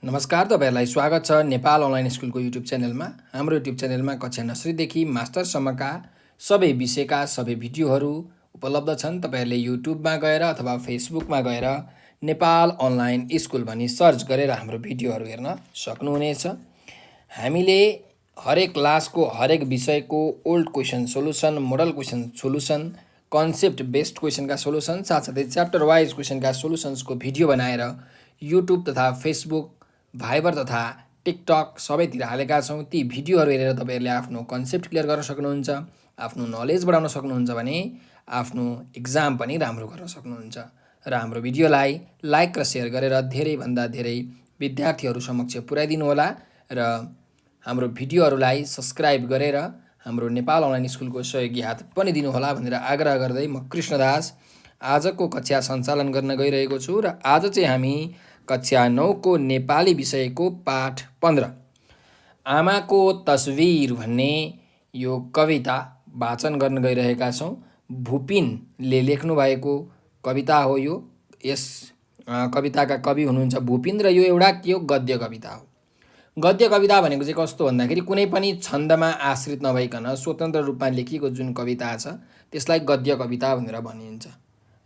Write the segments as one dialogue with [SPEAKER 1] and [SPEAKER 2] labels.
[SPEAKER 1] नमस्कार, तपाईहरुलाई स्वागत छ नेपाल अनलाइन स्कुलको युट्युब च्यानलमा। हाम्रो युट्युब च्यानलमा कक्षा नर्सरीदेखि मास्टरसम्मका सबै विषयका सबै भिडियोहरू उपलब्ध छन्। तपाईहरुले युट्युबमा गएर अथवा फेसबुकमा गएर नेपाल अनलाइन स्कुल भनी सर्च गरेर हाम्रो भिडियोहरू हेर्न सक्नुहुनेछ। हामीले हरेक क्लासको हरेक विषयको old question solution, model question solution, concept based क्वेसनका सोलुसन, साथसाथै च्याप्टर वाइज क्वेसनका सोलुसन्सको भिडियो बनाएर युट्युब तथा फेसबुक, भाइबर तथा टिकटक सबैतिर हालेका छौँ। ती भिडियोहरू हेरेर तपाईहरुले आफ्नो कन्सेप्ट क्लियर गर्न सक्नुहुन्छ, आफ्नो नलेज बढाउन सक्नुहुन्छ भने आफ्नो एक्जाम पनि राम्रो गर्न सक्नुहुन्छ। र हाम्रो भिडियोलाई लाइक र सेयर गरेर धेरैभन्दा धेरै विद्यार्थीहरू समक्ष पुर्याइदिनु होला र हाम्रो भिडियोहरूलाई सब्स्क्राइब गरेर हाम्रो नेपाल अनलाइन स्कुलको सहयोगी हात पनि दिनुहोला भनेर आग्रह गर्दै म कृष्णदास आजको कक्षा सञ्चालन गर्न गइरहेको छु। र आज चाहिँ हामी कक्षा 9 को नेपाली विषयको पाठ 15 आमाको तस्बिर भन्ने यो कविता वाचन गर्न गइरहेका छौँ। भुपिनले लेख्नु भएको कविता हो यो। यस कविताका कवि हुनुहुन्छ भुपिन र यो एउटा के हो, गद्य कविता हो। गद्य कविता भनेको चाहिँ कस्तो भन्दाखेरि कुनै पनि छन्दमा आश्रित नभइकन स्वतन्त्र रूपमा लेखिएको जुन कविता छ त्यसलाई गद्य कविता भनेर भनिन्छ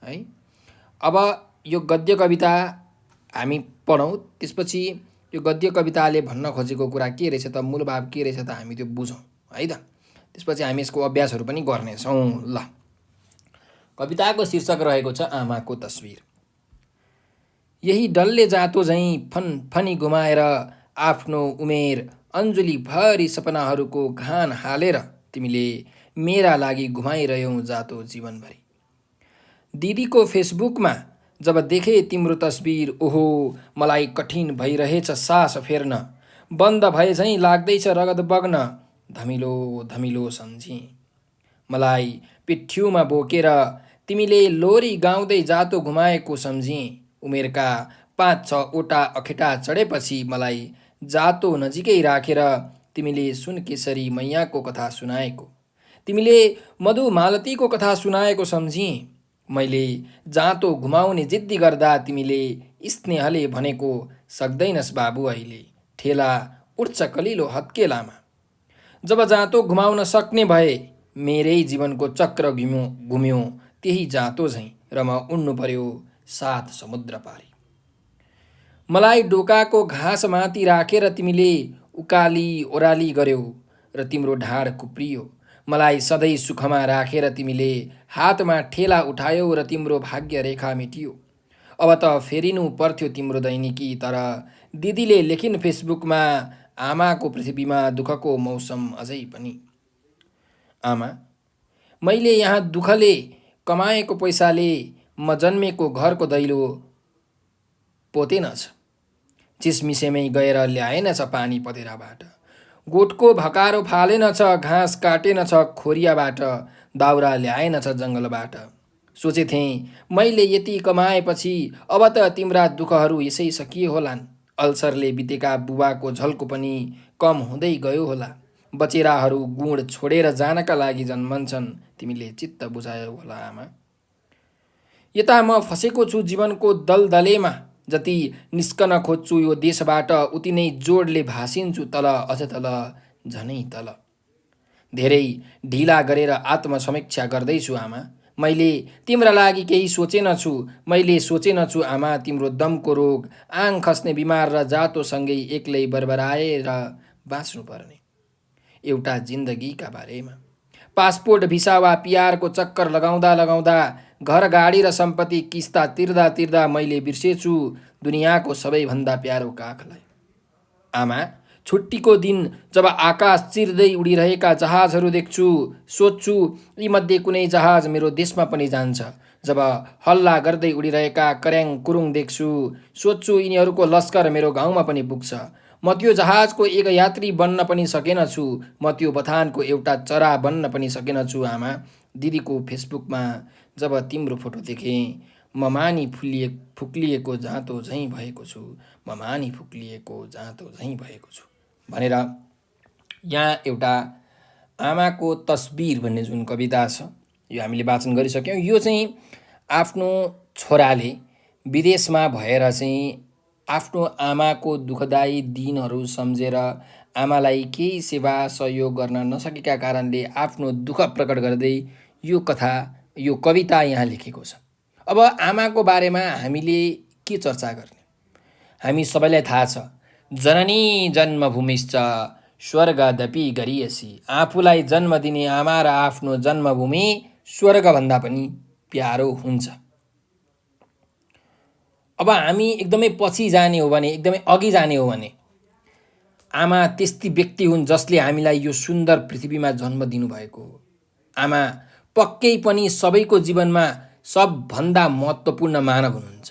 [SPEAKER 1] है। अब यो गद्य कविता हामी पढौँ, त्यसपछि यो गद्य कविताले भन्न खोजेको कुरा के रहेछ त, मूल भाव के रहेछ त हामी त्यो बुझौँ है त। त्यसपछि हामी यसको अभ्यासहरू पनि गर्नेछौँ। ल, कविताको शीर्षक रहेको छ आमाको तस्बिर। यही डल्ले जातो झैँ फनफनी घुमाएर आफ्नो उमेर अन्जुली भरी सपनाहरूको घान हालेर तिमीले मेरा लागि घुमाइरह्यौ जातो जीवनभरि। दिदीको फेसबुकमा जब देखे तिम्रो तस्बिर, ओहो मलाई कठिन भइरहेछ सास फेर्न, बन्द भए झैँ लाग्दैछ रगत बग्न, धमिलो धमिलो सम्झी। मलाई पिठ्युमा बोकेर तिमीले लोरी गाउँदै जातो घुमाएको सम्झी। उमेरका 5-6 वटा अखेटा चढेपछि मलाई जातो नजिकै राखेर तिमीले सुनकेशरी मैयाको कथा सुनाएको, तिमीले मधुमालतीको कथा सुनाएको सम्झी। मैले जातो घुमाउने जिद्दी गर्दा तिमीले स्नेहले भनेको सक्दैनस् बाबु अहिले, ठेला उठ्छ कलिलो हत्केलामा। जब जातो घुमाउन सक्ने भए मेरै जीवनको चक्र घुम्यो त्यही जातो झैँ र म उड्नु पर्यो 7 समुद्र पारी। मलाई डोकाको घाँसमाथि राखेर तिमीले उकाली ओराली गर्यौ र तिम्रो ढाड कुप्रियो। मलाई सधैँ सुखमा राखेर तिमीले हातमा ठेला उठायौ र तिम्रो भाग्य रेखा मेटियो। अब त फेरिनु पर्थ्यो तिम्रो दैनिकी, तर दिदीले लेखिन् फेसबुकमा आमाको पृथ्वीमा दुःखको मौसम अझै पनि। आमा, मैले यहाँ दुःखले कमाएको पैसाले म जन्मेको घरको दैलो पोतेनछ, चिसमिसेमै गएर ल्याएनछ पानी पँधेराबाट, गोठको भकारो फालेनछ, घाँस काटेनछ खोरियाबाट, दाउरा ल्याएनछ जङ्गलबाट। सोचेथेँ मैले यति कमाएपछि अब त तिम्रा दुःखहरू यसै सकिए होलान्, अल्सरले बितेका बुबाको झल्को पनि कम हुँदै गयो होला। बचेराहरू गुण छोडेर जानका लागि जन्मन्छन्, तिमीले चित्त बुझायौ होला आमा। यता म फसेको छु जीवनको दलदलेमा, जति निस्कन खोज्छु यो देशबाट उति नै जोडले भासिन्छु तल, अझ तल, झनै तल। धेरै ढिला गरेर आत्मसमीक्षा गर्दैछु आमा, मैले तिम्रा लागि केही सोचेनछु, मैले सोचेनछु आमा तिम्रो दमको रोग, आङ खस्ने बिमार र जातोसँगै एक्लै बरबराएर बाँच्नु पर्ने एउटा जिन्दगीका बारेमा। पासपोर्ट भिसा वा पिआरको चक्कर लगाउँदा लगाउँदा, घर गाडी र सम्पत्ति किस्ता तिर्दा तिर्दा मैले बिर्सेछु दुनियाँको सबैभन्दा प्यारो काखलाई। आमा, छुट्टीको दिन जब आकाश चिर्दै उडिरहेका जहाजहरू देख्छु, सोच्छु यी मध्ये कुनै जहाज मेरो देशमा पनि जान्छ। जब हल्ला गर्दै उडिरहेका कर्याङ कुरुङ देख्छु, सोच्छु यिनीहरूको लस्कर मेरो गाउँमा पनि पुग्छ। म त्यो जहाजको एक यात्री बन्न पनि सकेनछु, म त्यो बथानको एउटा चरा बन्न पनि सकेनछु आमा। दिदीको फेसबुकमा जब तिम्रो फोटो देखेँ, म मानी फुक्लिएको जाँतो झैँ भएको छु, म मानी फुक्लिएको जाँतो झैँ भएको छु भनेर यहाँ एउटा आमाको तस्बिर भन्ने जुन कविता छ यो हामीले वाचन गरिसक्यौँ। यो चाहिँ आफ्नो छोराले विदेशमा भएर चाहिँ आफ्नो आमाको दुःखदायी दिनहरू सम्झेर आमालाई केही सेवा सहयोग गर्न नसकेका कारणले आफ्नो दुःख प्रकट गर्दै यो कविता यहाँ लेखेको छ। अब आमाको बारेमा हामीले के चर्चा गर्ने? हामी सबैलाई थाहा छ, जननी जन्मभूमिश्च स्वर्गदपि गरीयसी। आफूलाई जन्म दिने आमा र आफ्नो जन्मभूमि स्वर्गभन्दा पनि प्यारो हुन्छ। अब हामी एकदमै पछि जाने हो भने, एकदमै अघि जाने हो भने, आमा त्यस्ती व्यक्ति हुन् जसले हामीलाई यो सुन्दर पृथ्वीमा जन्म दिनुभएको हो। आमा पक्कै पनि सबैको जीवनमा सबभन्दा महत्त्वपूर्ण मानव हुनुहुन्छ।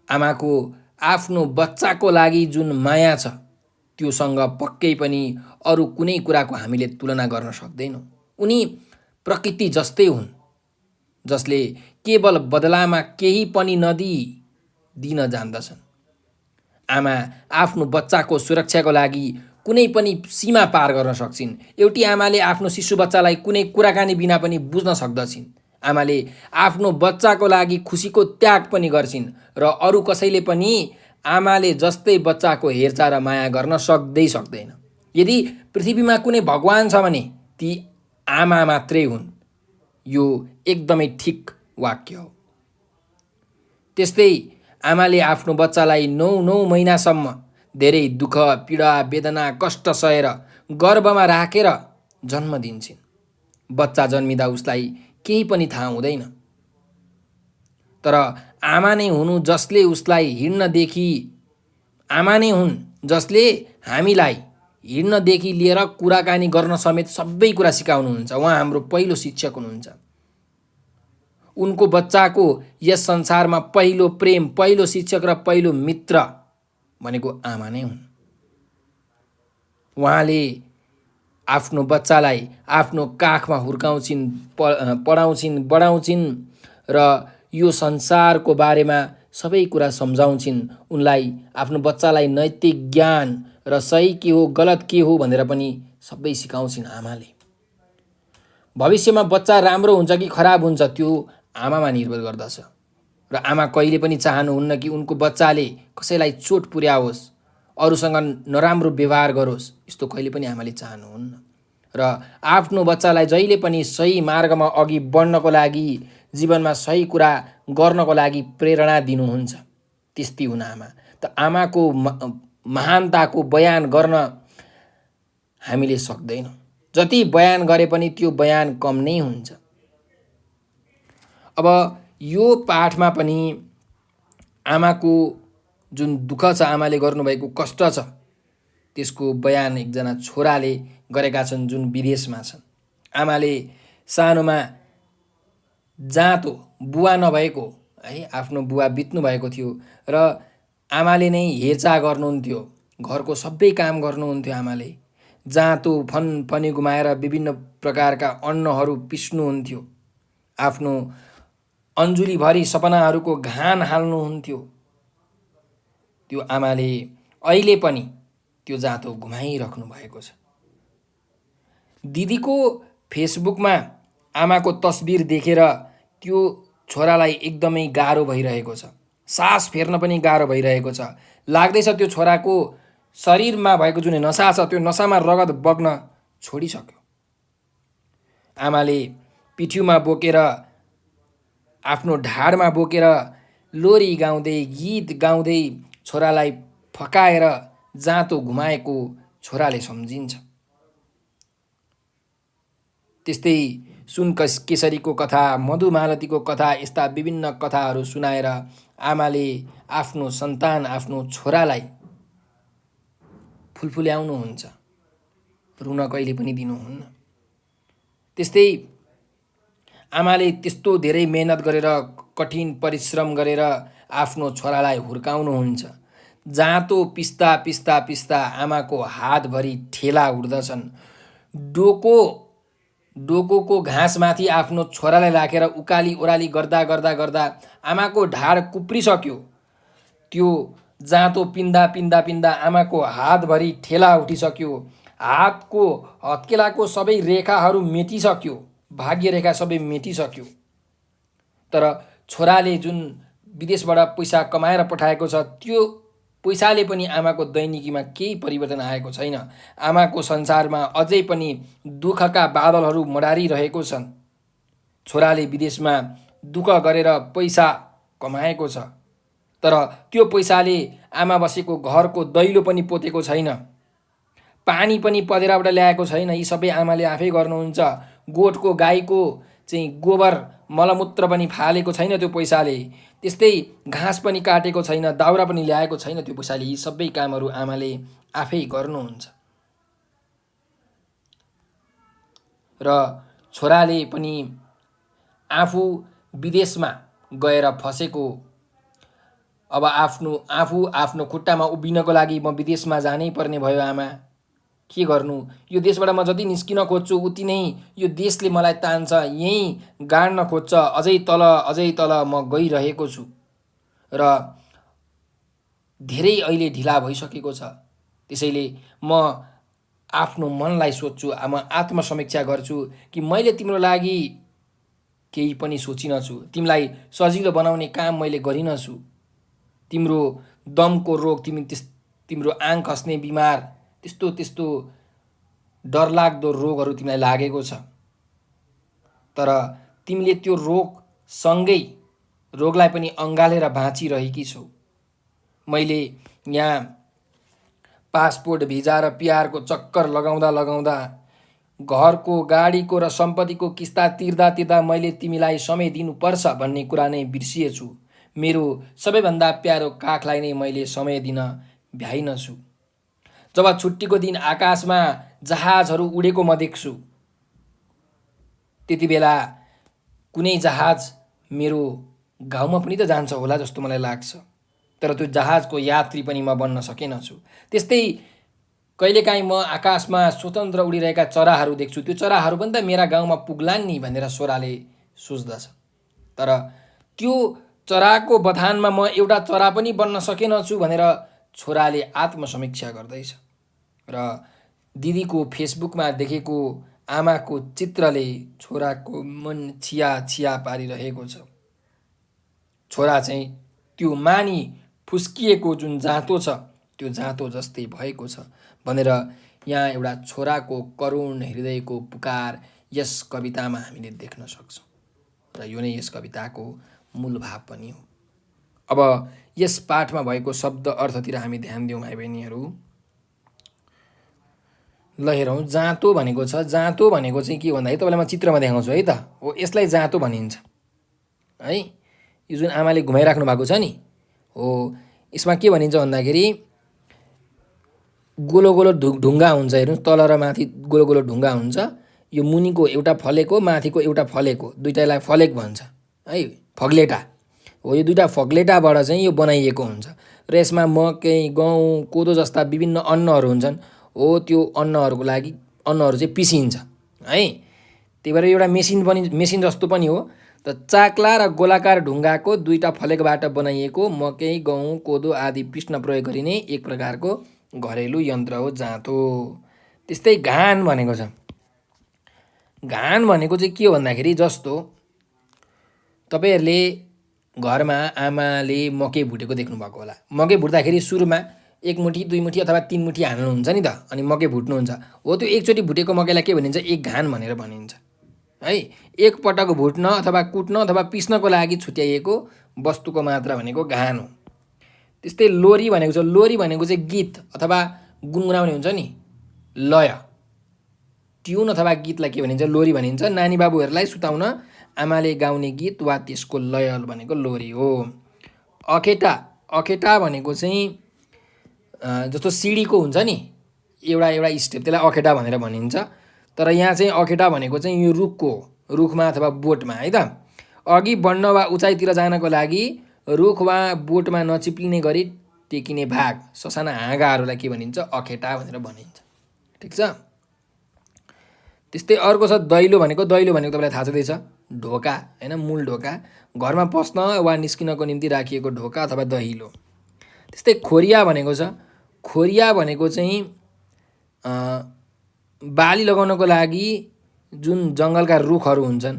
[SPEAKER 1] आमाको आफ्नो बच्चाको लागि जुन माया छ त्योसँग पक्कै पनि अरू कुनै कुराको हामीले तुलना गर्न सक्दैनौँ। उनी प्रकृति जस्तै हुन् जसले केवल बदलामा केही पनि नदिई दिन जान्दछन्। आमा आफ्नो बच्चाको सुरक्षाको लागि कुनै पनि सीमा पार गर्न सक्छिन्। एउटी आमाले आफ्नो शिशु बच्चालाई कुनै कुराकानी बिना पनि बुझ्न सक्दछिन्। आमाले आफ्नो बच्चाको लागि खुसीको त्याग पनि गर्छिन् र अरू कसैले पनि आमाले जस्तै बच्चाको हेरचाह र माया गर्न सक्दैन। यदि पृथ्वीमा कुनै भगवान छ भने ती आमा मात्रै हुन्। यो एकदमै ठिक वाक्य हो। त्यस्तै आमाले आफ्नो बच्चालाई 9 महिनासम्म धेरै दुःख, पीडा, वेदना, कष्ट सहेर गर्भमा राखेर जन्म दिन्छन्। बच्चा जन्मिँदा उसलाई केही पनि थाहा हुँदैन, तर आमा नै हुनु जसले उसलाई हिँड्नदेखि, आमा नै हुन् जसले हामीलाई हिँड्नदेखि लिएर कुराकानी गर्न समेत सबै कुरा सिकाउनुहुन्छ। उहाँ हाम्रो पहिलो शिक्षक हुनुहुन्छ। उनको बच्चाको यस संसारमा पहिलो प्रेम, पहिलो शिक्षक र पहिलो मित्र भनेको आमा नै हुन्। उहाँले आफ्नो बच्चालाई आफ्नो काखमा हुर्काउँछिन्, पढाउँछिन्, बढाउँछिन् र यो संसारको बारेमा सबै कुरा सम्झाउँछिन्। उनलाई, आफ्नो बच्चालाई नैतिक ज्ञान र सही के हो गलत के हो भनेर पनि सबै सिकाउँछिन् आमाले। भविष्यमा बच्चा राम्रो हुन्छ कि खराब हुन्छ त्यो आमामा निर्भर गर्दछ र आमा कहिले पनि चाहनुहुन्न कि उनको बच्चाले कसैलाई चोट पुर्याओस्, अरूसँग नराम्रो व्यवहार गरोस्। यस्तो कहिले पनि आमाले चाहनुहुन्न र आफ्नो बच्चालाई जहिले पनि सही मार्गमा अघि बढ्नको लागि, जीवनमा सही कुरा गर्नको लागि प्रेरणा दिनुहुन्छ। त्यस्तै हुन् आमा। त आमाको महानताको बयान गर्न हामीले सक्दैनौँ। जति बयान गरे पनि त्यो बयान कम नै हुन्छ। अब यो पाठमा पनि आमाको जुन दुःख छ, आमाले गर्नुभएको कष्ट छ, त्यसको बयान एकजना छोराले गरेका छन् जुन विदेशमा छन्। आमाले सानोमा जाँतो बुवा नभएको है, आफ्नो बुवा बित्नु भएको थियो र आमाले नै हेरचाह गर्नुहुन्थ्यो, घरको सबै काम गर्नुहुन्थ्यो। आमाले जाँतो फनी घुमाएर विभिन्न प्रकारका अन्नहरू पिस्नुहुन्थ्यो, आफ्नो अन्जुलीभरि सपनाहरूको घान हाल्नुहुन्थ्यो। त्यो आमाले अहिले पनि त्यो जाँतो घुमाइराख्नु भएको छ। दिदीको फेसबुकमा आमाको तस्बिर देखेर त्यो छोरालाई एकदमै गाह्रो भइरहेको छ। सास फेर्न पनि गाह्रो भइरहेको छ। लाग्दैछ त्यो छोराको शरीरमा भएको जुन नसा छ त्यो नसामा रगत बग्न छोडिसक्यो। आमाले पिठ्युमा बोकेर, आफ्नो ढाडमा बोकेर लोरी गाउँदै, गीत गाउँदै छोरालाई फकाएर जाँतो घुमाएको छोराले सम्झिन्छ। त्यस्तै सुन केसरीको कथा, मधुमालतीको कथा, यस्ता विभिन्न कथाहरू सुनाएर आमाले आफ्नो सन्तान, आफ्नो छोरालाई फुलफुल्याउनुहुन्छ, रुन कहिले पनि दिनुहुन्न। त्यस्तै आमाले त्यस्तो धेरै मेहनत गरेर, कठिन परिश्रम गरेर आफ्नो छोरालाई हुर्काउनुहुन्छ। जाँतो पिस्दा पिस्दा पिस्दा आमाको हातभरि ठेला उठ्दछन्। डोकोको घाँसमाथि आफ्नो छोरालाई राखेर उकाली ओह्राली गर्दा गर्दा गर्दा आमाको ढाड कुप्रिसक्यो। त्यो जाँतो पिन्दा पिन्दा पिन्दा आमाको हातभरि ठेला उठिसक्यो। हातको हत्केलाको सबै रेखाहरू मेटिसक्यो, भाग्य रेखा सबै मेटिसक्यो। तर छोराले जुन विदेशबाट पैसा कमाएर पठाएको छ, त्यो पैसाले पनि आमाको दैनिकीमा केही परिवर्तन आएको छैन। आमाको संसारमा अझै पनि दुःखका बादलहरू मडारिरहेको छन्। छोराले विदेशमा दुःख गरेर पैसा कमाएको छ, तर त्यो पैसाले आमा बसेको घरको दैलो पनि पोतेको छैन, पानी पनि पँधेराबाट ल्याएको छैन। यी सबै आमाले आफै गर्नुहुन्छ। गोठको गाईको चाहिँ गोबर मलमूत्र पनि फालेको छैन त्यो पैसाले। त्यस्तै घाँस पनि काटेको छैन, दाउरा पनि ल्याएको छैन त्यो पैसाले। यी सबै कामहरू आमाले आफै गर्नुहुन्छ। र छोराले पनि आफू विदेशमा गएर फसेको, अब आफू आफ्नो खुट्टामा उभिनको लागि म विदेशमा जानै पर्ने भयो। आमा के गर्नु, यो देशबाट म जति निस्किन खोज्छु उति नै यो देशले मलाई तान्छ, यहीँ गाड्न खोज्छ, अझै तल म गइरहेको छु र धेरै अहिले ढिला भइसकेको छ। त्यसैले म आफ्नो मनलाई सोध्छु, म आत्मसमीक्षा गर्छु कि मैले तिम्रो लागि केही पनि सोचिनछु, तिमीलाई सजिलो बनाउने काम मैले गरिनछु। तिम्रो दमको रोग, तिम्रो आँख खस्ने बिमार, त्यस्तो डरलाग्दो रोगहरू तिमीलाई लागेको छ, तर तिमीले त्यो रोगसँगै रोगलाई पनि अँगालेर बाँचिरहेकी छौ। मैले यहाँ पासपोर्ट, भिजा र पिआरको चक्कर लगाउँदा घरको, गाडीको र सम्पत्तिको किस्ता तिर्दा मैले तिमीलाई समय दिनुपर्छ भन्ने कुरा नै बिर्सिएछु। मेरो सबैभन्दा प्यारो काखलाई नै मैले समय दिन भ्याइनछु। जब छुट्टीको दिन आकाशमा जहाजहरू उडेको म देख्छु, त्यति बेला कुनै जहाज मेरो गाउँमा पनि त जान्छ होला जस्तो मलाई लाग्छ, तर त्यो जहाजको यात्री पनि म बन्न सकेनछु। त्यस्तै कहिलेकाहीँ म आकाशमा स्वतन्त्र उडिरहेका चराहरू देख्छु, त्यो चराहरू पनि त मेरा गाउँमा पुग्लान् नि भनेर छोराले सोच्दछ, तर त्यो चराको बथानमा म एउटा चरा पनि बन्न सकेनछु भनेर छोराले आत्मसमीक्षा गर्दैछ। र दिदीको फेसबुकमा देखेको आमाको चित्रले छोराको मन छिया पारिरहेको छ। छोरा चाहिँ त्यो मानी फुस्किएको जुन जाँतो छ, त्यो जाँतो जस्तै भएको छ भनेर यहाँ एउटा छोराको करुण हृदयको पुकार यस कवितामा हामीले देख्न सक्छौँ। र यो नै यस कविताको मूल भाव पनि हो। अब यस पाठमा भएको शब्द अर्थतिर हामी ध्यान दिउँ भाइ बहिनीहरू। ल हेरौँ, जाँतो भनेको छ। जाँतो भनेको चाहिँ के भन्दाखेरि तपाईँलाई म चित्रमा देखाउँछु है त। हो, यसलाई जाँतो भनिन्छ है। यो जुन आमाले घुमाइराख्नु भएको छ नि, हो, यसमा के भनिन्छ भन्दाखेरि गोलो गोलो ढुङ्गा हुन्छ। हेर्नुहोस्, तल र माथि गोलो गोलो ढुङ्गा हुन्छ। यो मुनिको एउटा फलेको, माथिको एउटा फलेको, दुइटालाई फलेक भन्छ है, फग्लेटा हो। यो दुइटा फग्लेटाबाट चाहिँ यो बनाइएको हुन्छ र यसमा मकै, गहुँ, कोदो जस्ता विभिन्न अन्नहरू हुन्छन्। हो, त्यो अन्नहरू चाहिँ पिसिन्छ है। त्यही भएर एउटा मेसिन जस्तो पनि हो। त चाक्ला र गोलाकार ढुङ्गाको दुईटा फलेकबाट बनाइएको मकै, गहुँ, कोदो आदि पिस्न प्रयोग गरिने एक प्रकारको घरेलु यन्त्र हो जाँतो। त्यस्तै घान भनेको छ। घान भनेको चाहिँ के हो भन्दाखेरि, जस्तो तपाईँहरूले घरमा आमाले मकै भुटेको देख्नुभएको होला। मकै भुट्दाखेरि सुरुमा 1 मुठी, 2 मुठी अथवा 3 मुठी हाल्नुहुन्छ नि त, अनि मकै भुट्नुहुन्छ। हो, त्यो एकचोटि भुटेको मकैलाई के भनिन्छ, एक घान भनेर भनिन्छ है। एक पटक भुट्न अथवा कुट्न अथवा पिस्नको लागि छुट्याइएको वस्तुको मात्रा भनेको घान हो। त्यस्तै लोरी भनेको छ। लोरी भनेको चाहिँ गीत अथवा गुनगुनाउने हुन्छ नि, लय, ट्युन अथवा गीतलाई के भनिन्छ, लोरी भनिन्छ। नानी बाबुहरूलाई सुताउन आमाले गाउने गीत वा त्यसको लय भनेको लोरी हो। अखेटा भनेको चाहिँ जस्तो सिडीको हुन्छ नि एउटा स्टेप, त्यसलाई अखेटा भनेर भनिन्छ। तर यहाँ चाहिँ अखेटा भनेको चाहिँ यो रुखमा अथवा बोटमा है त, अघि बढ्न वा उचाइतिर जानको लागि रुख वा बोटमा नचिप्लिने गरी टेकिने भाग, ससाना हाँगाहरूलाई के भनिन्छ, अखेटा भनेर भनिन्छ। ठिक छ। त्यस्तै अर्को छ दैलो भनेको। दैलो भनेको तपाईँलाई थाहा छँदैछ, ढोका होइन, मूल ढोका, घरमा पस्न वा निस्किनको निम्ति राखिएको ढोका अथवा दैलो। त्यस्तै खोरिया भनेको छ। खोरिया भनेको चाहिँ बाली लगाउनको लागि जुन जङ्गलका रुखहरू हुन्छन्,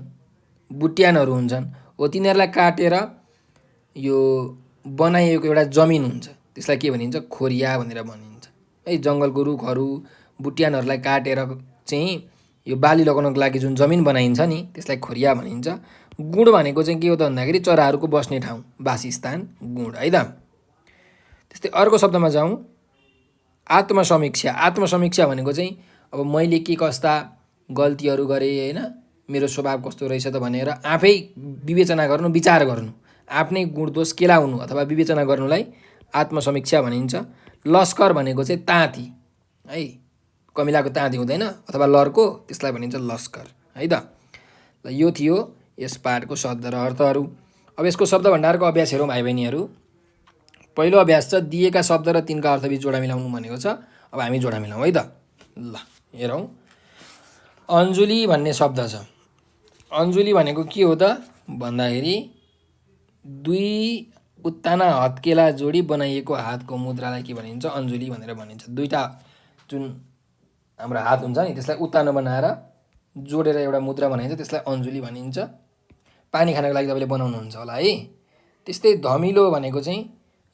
[SPEAKER 1] बुट्यानहरू हुन्छन्, हो, तिनीहरूलाई काटेर यो बनाइएको एउटा जमिन हुन्छ, त्यसलाई के भनिन्छ? खोरिया भनेर भनिन्छ है। जङ्गलको रुखहरू बुट्यानहरूलाई काटेर चाहिँ यो बाली लगाउनको लागि जुन जमिन बनाइन्छ नि त्यसलाई खोरिया भनिन्छ। गुँड भनेको चाहिँ के हो त भन्दाखेरि चराहरूको बस्ने ठाउँ, वासस्थान गुँड है त। त्यस्तै अर्को शब्दमा जाउँ, आत्मसमीक्षा। आत्मसमीक्षा भनेको चाहिँ अब मैले के कस्ता गल्तीहरू गरेँ होइन, मेरो स्वभाव कस्तो रहेछ त भनेर आफै विवेचना गर्नु, विचार गर्नु, आफ्नै गुणदोष केलाउनु अथवा विवेचना गर्नुलाई आत्मसमीक्षा भनिन्छ। लस्कर भनेको चाहिँ ताँती है, कमिलाको ताँती हुँदैन अथवा लर्को, त्यसलाई भनिन्छ लस्कर है त। ल यो थियो यस पाठको शब्द र अर्थहरू। अब यसको शब्द भण्डारको अभ्यास हेरौँ भाइ बहिनीहरू। पहिलो अभ्यास छ दिएका शब्द र तिनका अर्थबीच जोडा मिलाउनु भनेको छ। अब हामी जोडा मिलाउँ है त। ल हेरौँ, अन्जुली भन्ने शब्द छ। अन्जुली भनेको के हो त भन्दाखेरि दुई उत्ताना हत्केला जोडी बनाइएको हातको मुद्रालाई के भनिन्छ? अन्जुली भनेर भनिन्छ। दुईटा जुन हाम्रो हात हुन्छ नि त्यसलाई उत्तानो बनाएर जोडेर एउटा मुद्रा बनाइन्छ, त्यसलाई अन्जुली भनिन्छ। पानी खानको लागि तपाईँले बनाउनुहुन्छ होला है। त्यस्तै धमिलो भनेको चाहिँ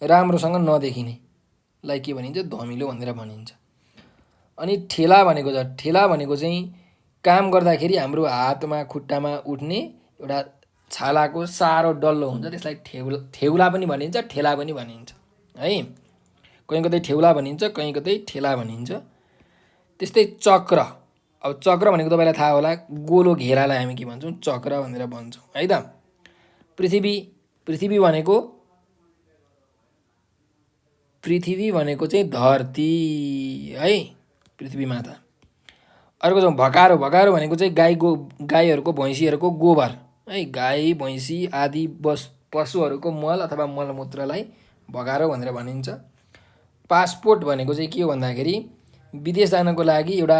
[SPEAKER 1] राम्रोसँग नदेखिनेलाई के भनिन्छ? धमिलो भनेर भनिन्छ। अनि ठेला भनेको छ, ठेला भनेको चाहिँ काम गर्दाखेरि हाम्रो हातमा खुट्टामा उठ्ने एउटा छालाको साह्रो डल्लो हुन्छ, त्यसलाई ठेउला पनि भनिन्छ, ठेला पनि भनिन्छ है। कहीँ कतै ठेउला भनिन्छ, कहीँ कतै ठेला भनिन्छ। त्यस्तै चक्र। अब चक्र भनेको तपाईँलाई थाहा होला, गोलो घेरालाई हामी के भन्छौँ? चक्र भनेर भन्छौँ है त। पृथ्वी। पृथ्वी भनेको चाहिँ धरती है, पृथ्वी माता। अर्को चाहिँ भकारो। भकारो भनेको चाहिँ गाईहरूको भैँसीहरूको गोबर है, गाई भैँसी आदि पशुहरूको मल अथवा मलमूत्रलाई भकारो भनेर भनिन्छ। पासपोर्ट भनेको चाहिँ के हो भन्दाखेरि विदेश जानको लागि एउटा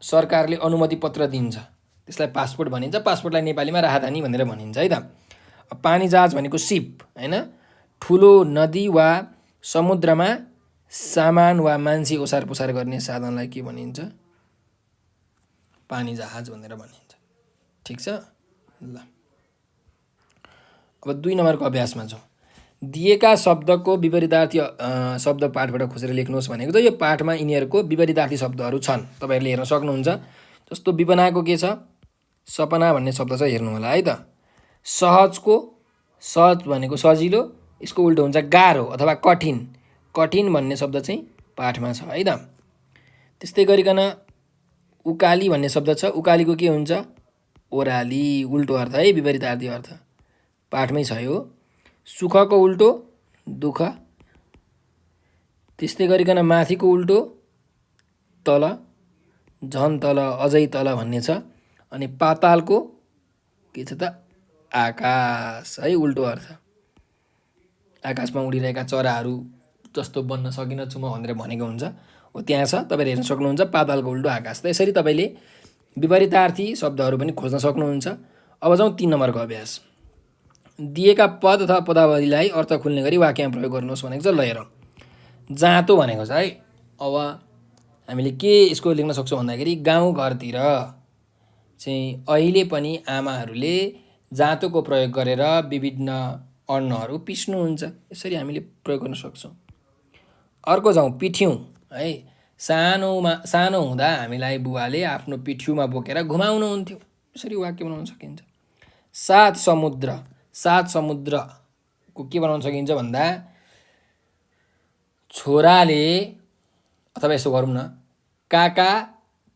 [SPEAKER 1] सरकारले अनुमति पत्र दिन्छ, त्यसलाई पासपोर्ट भनिन्छ। पासपोर्टलाई नेपालीमा राहदानी भनेर भनिन्छ है त। पानी जहाज भनेको सिप होइन, ठुलो नदी वा समुद्रमा सामान वा मान्छे ओसार पुसार गर्ने साधनलाई के भनिन्छ? पानी जहाज भनेर भनिन्छ। ठिक छ। ल अब 2 नम्बरको अभ्यासमा छौँ। दिएका शब्दको विपरीतार्थी शब्द पाठबाट खोजेर लेख्नुहोस् भनेको छ। यो पाठमा यिनीहरूको विपरीतार्थी शब्दहरू छन्, तपाईँहरूले हेर्न सक्नुहुन्छ। जस्तो विपनाको के छ? सपना भन्ने शब्द छ, हेर्नु होला है त। सहजको, सहज भनेको सजिलो, यसको उल्टो हुन्छ गाह्रो अथवा कठिन। कठिन भन्ने शब्द चाहिँ पाठमा छ है त। त्यस्तै गरिकन उकाली भन्ने शब्द छ। उकालीको के हुन्छ? ओह्राली, उल्टो अर्थ है, विपरीतार्थी अर्थ पाठमै छ यो। सुखको उल्टो दुःख। त्यस्तै गरिकन माथिको उल्टो तल, झन तल, अझै तल भन्ने छ। अनि पातालको के छ त? आकाश है, उल्टो अर्थ। आकाशमा उडिरहेका चराहरू जस्तो बन्न सकिनछु म भनेर भनेको हुन्छ, हो त्यहाँ छ, तपाईँले हेर्न सक्नुहुन्छ। पातालको उल्टो आकाश। त यसरी तपाईँले विपरीतार्थी शब्दहरू पनि खोज्न सक्नुहुन्छ। अब जाउँ 3 नम्बरको अभ्यास। दिएका पद अथवा पदावलीलाई अर्थ खुल्ने गरी वाक्यमा प्रयोग गर्नुहोस् भनेको छ। ल हेरौँ, जाँतो भनेको छ है। अब हामीले के यसको लेख्न सक्छौँ भन्दाखेरि गाउँघरतिर चाहिँ अहिले पनि आमाहरूले जाँतोको प्रयोग गरेर विभिन्न अन्नहरू पिस्नुहुन्छ, यसरी हामीले प्रयोग गर्न सक्छौँ। अर्को जाउँ, पिठ्यौँ है। सानो हुँदा हामीलाई बुवाले आफ्नो पिठ्युमा बोकेर घुमाउनुहुन्थ्यो, यसरी वाक्य बनाउन सकिन्छ। 7 समुद्र। 7 समुद्रको के बनाउन सकिन्छ भन्दा छोराले, अथवा यसो गरौँ न, काका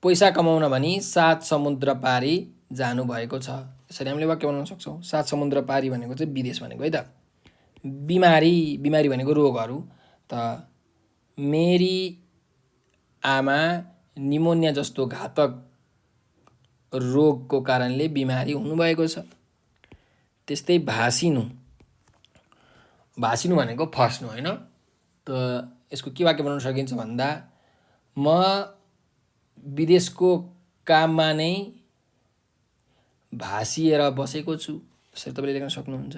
[SPEAKER 1] पैसा कमाउन भनी 7 समुद्र पारी जानुभएको छ, यसरी हामीले वाक्य बनाउन सक्छौँ। 7 समुद्र पारी भनेको चाहिँ विदेश भनेको है त। बिमारी भनेको रोगहरू। त मेरी आमा निमोनिया जस्तो घातक रोगको कारणले बिमारी हुनुभएको छ। त्यस्तै भासिनु। भासिनु भनेको फस्नु होइन। त यसको के वाक्य बनाउन सकिन्छ भन्दा म विदेशको काममा नै भासिएर बसेको छु, यसरी तपाईँले लेख्न सक्नुहुन्छ।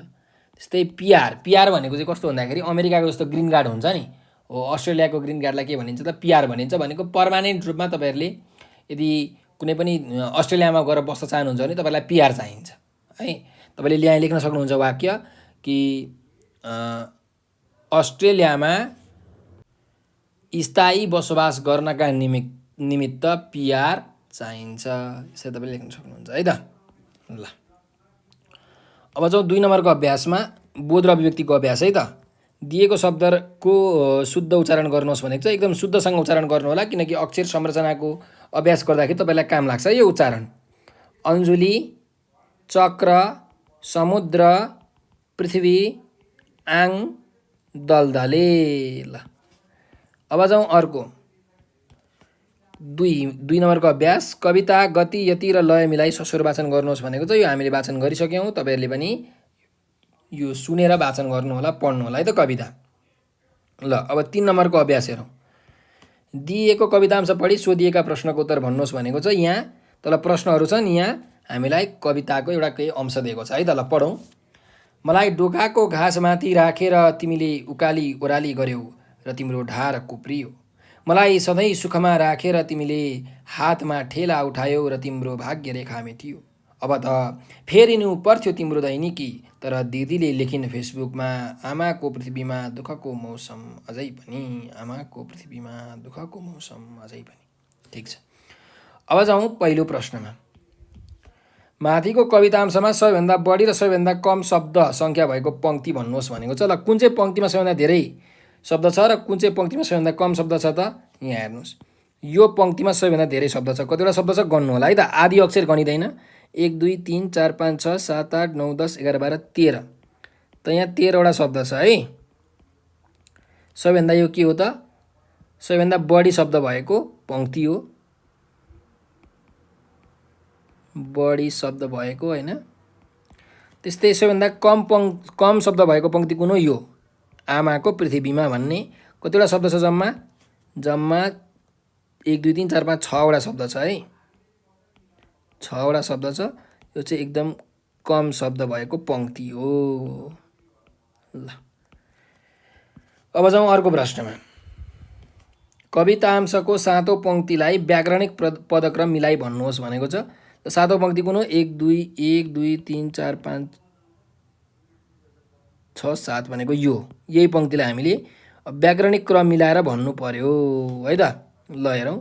[SPEAKER 1] त्यस्तै पिआर। पिआर भनेको चाहिँ कस्तो भन्दाखेरि अमेरिकाको जस्तो ग्रिन कार्ड हुन्छ नि, हो अस्ट्रेलियाको ग्रिन कार्डलाई के भनिन्छ त? पिआर भनिन्छ। भनेको पर्मानेन्ट रूपमा तपाईँहरूले यदि कुनै पनि अस्ट्रेलियामा गएर बस्न चाहनुहुन्छ भने तपाईँलाई पिआर चाहिन्छ है। तपाईँले यहाँ लेख्न सक्नुहुन्छ वाक्य कि अस्ट्रेलियामा स्थायी बसोबास गर्नका निमित्त पिआर चाहिन्छ। यसरी तपाईँले लेख्न सक्नुहुन्छ है त। ल अब जाउँ 2 नम्बरको अभ्यासमा बोध र अभिव्यक्तिको अभ्यास है त। दिएको शब्दको शुद्ध उच्चारण गर्नुहोस् भनेको छ। एकदम शुद्धसँग उच्चारण गर्नु होला, किनकि अक्षर संरचनाको अभ्यास गर्दाखेरि तपाईँलाई काम लाग्छ यो उच्चारण। अन्जुली, चक्र, समुद्र, पृथ्वी, आङ, दलदले। ल अब जाउँ अर्को 2 नम्बरको अभ्यास। कविता गति, यति र लय मिलाई सस्वर वाचन गर्नुहोस् भनेको छ। यो हामीले वाचन गरिसक्यौँ। तपाईँहरूले पनि यो सुनेर वाचन गर्नु होला, पढ्नु होला है त कविता। ल अब 3 नम्बरको अभ्यास हेरौँ। दिएको कवितांश पढी सोधिएका प्रश्नको उत्तर भन्नुहोस् भनेको छ। यहाँ तल प्रश्नहरू छन्, यहाँ हामीलाई कविताको एउटा केही अंश दिएको छ है त। ल पढौँ। मलाई डोकाको घाँसमाथि राखेर तिमीले उकाली ओराली गर्यौ र तिम्रो ढाड कुप्रियो। मलाई सधैँ सुखमा राखेर तिमीले हातमा ठेला उठायौ र तिम्रो भाग्य रेखा मेटियो। अब त फेरिनु पर्थ्यो तिम्रो दैनिकी, तर दिदीले लेखिन् फेसबुकमा आमाको पृथ्वीमा दुःखको मौसम अझै पनि, आमाको पृथ्वीमा दुःखको मौसम अझै पनि। ठिक छ। अब जाउँ पहिलो प्रश्नमा। माथिको कवितांशमा सबैभन्दा बढी र सबैभन्दा कम शब्द सङ्ख्या भएको पङ्क्ति भन्नुहोस् भनेको छ। ल कुन चाहिँ पङ्क्तिमा सबैभन्दा धेरै शब्द छ र कुन चाहिँ पङ्क्तिमा सबैभन्दा कम शब्द छ त यहाँ हेर्नुहोस्। यो पङ्क्तिमा सबैभन्दा धेरै शब्द छ। कतिवटा शब्द छ गन्नु होला है त। आदि अक्षर गनिँदैन। 1 2 3 4 5 6 7 8 9 10 11 12 13 त यहाँ 13वटा शब्द छ है। सबैभन्दा यो के हो त? सबैभन्दा बढी शब्द भएको पङ्क्ति हो, बढी शब्द भएको होइन। त्यस्तै सबैभन्दा कम शब्द भएको पङ्क्ति कुन हो? यो आमाको पृथ्वीमा भन्ने। कतिवटा शब्द छ जम्मा? जम्मा 1 2 3 4 5 6वटा शब्द छ है। 6वटा शब्द छ। यो चाहिँ एकदम कम शब्द भएको पङ्क्ति हो। ल अब जाउँ अर्को प्रश्नमा। कवितांशको सातौँ पङ्क्तिलाई व्याकरणिक पदक्रम मिलाई भन्नुहोस् भनेको छ। सातौँ पङ्क्ति कुन हो? 1 2 3 4 5 6 7 भनेको यो। यही पङ्क्तिलाई हामीले व्याकरणिक क्रम मिलाएर भन्नु पर्यो है त। ल हेरौँ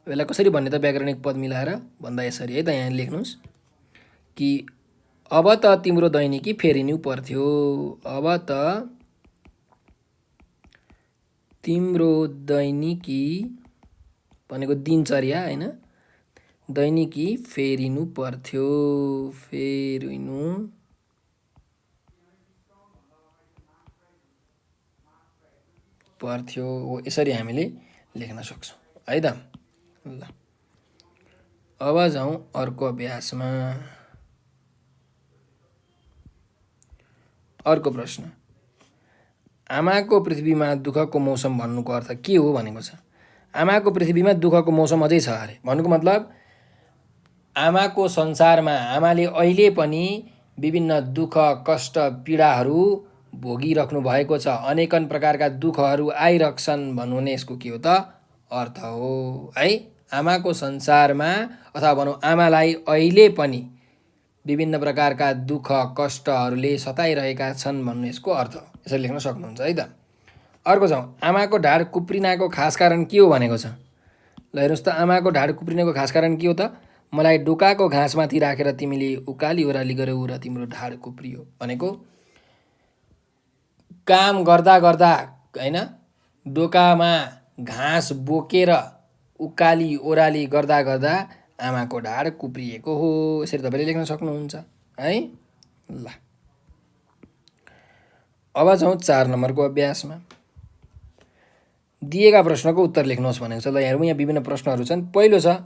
[SPEAKER 1] यसलाई कसरी भन्ने त व्याकरणिक पद मिलाएर भन्दा यसरी है त। यहाँ लेख्नुहोस् कि अब त तिम्रो दैनिकी फेरिनु पर्थ्यो। अब त तिम्रो दैनिकी भनेको दिनचर्या होइन, दैनिकी फेरिनु पर्थ्यो। फेरिनु पर्थ्यो यसरी हामीले लेख्न सक्छौँ है त। ल अब जाउँ अर्को अभ्यासमा। अर्को प्रश्न। आमाको पृथ्वीमा दुःखको मौसम भन्नुको अर्थ के हो भनेको छ। आमाको पृथ्वीमा दुःखको मौसम अझै छ अरे भन्नुको मतलब आमाको संसारमा आमाले अहिले पनि विभिन्न दुःख कष्ट पीडाहरू भोगिराख्नु भएको छ। अनेकन प्रकारका दुःखहरू आइरहन्छन् भन्नु नै यसको के हो त अर्थ हो है। आमाको संसारमा अथवा भनौँ आमालाई अहिले पनि विभिन्न प्रकारका दुःख कष्टहरूले सताइरहेका छन् भन्नु यसको अर्थ हो। यसरी लेख्न सक्नुहुन्छ है त। अर्को जाउँ। आमाको ढाड कुप्रिनाको खास कारण के हो भनेको छ। ल हेर्नुहोस् त। आमाको ढाड कुप्रिनेको खास कारण के हो त? मलाई डोकाको घाँसमाथि राखेर तिमीले उकाली ओराली गर्यौ र तिम्रो ढाड कुप्रियो भनेको काम गर्दा गर्दा होइन, डोकामा घाँस बोकेर उकाली ओराली गर्दा गर्दा आमाको ढाड कुप्रिएको हो। यसरी तपाईँले लेख्न सक्नुहुन्छ है। ल अब जाउँ 4 नम्बरको अभ्यासमा। दिएका प्रश्नको उत्तर लेख्नुहोस् भनेको छ। ल यहाँ विभिन्न प्रश्नहरू छन्। पहिलो छ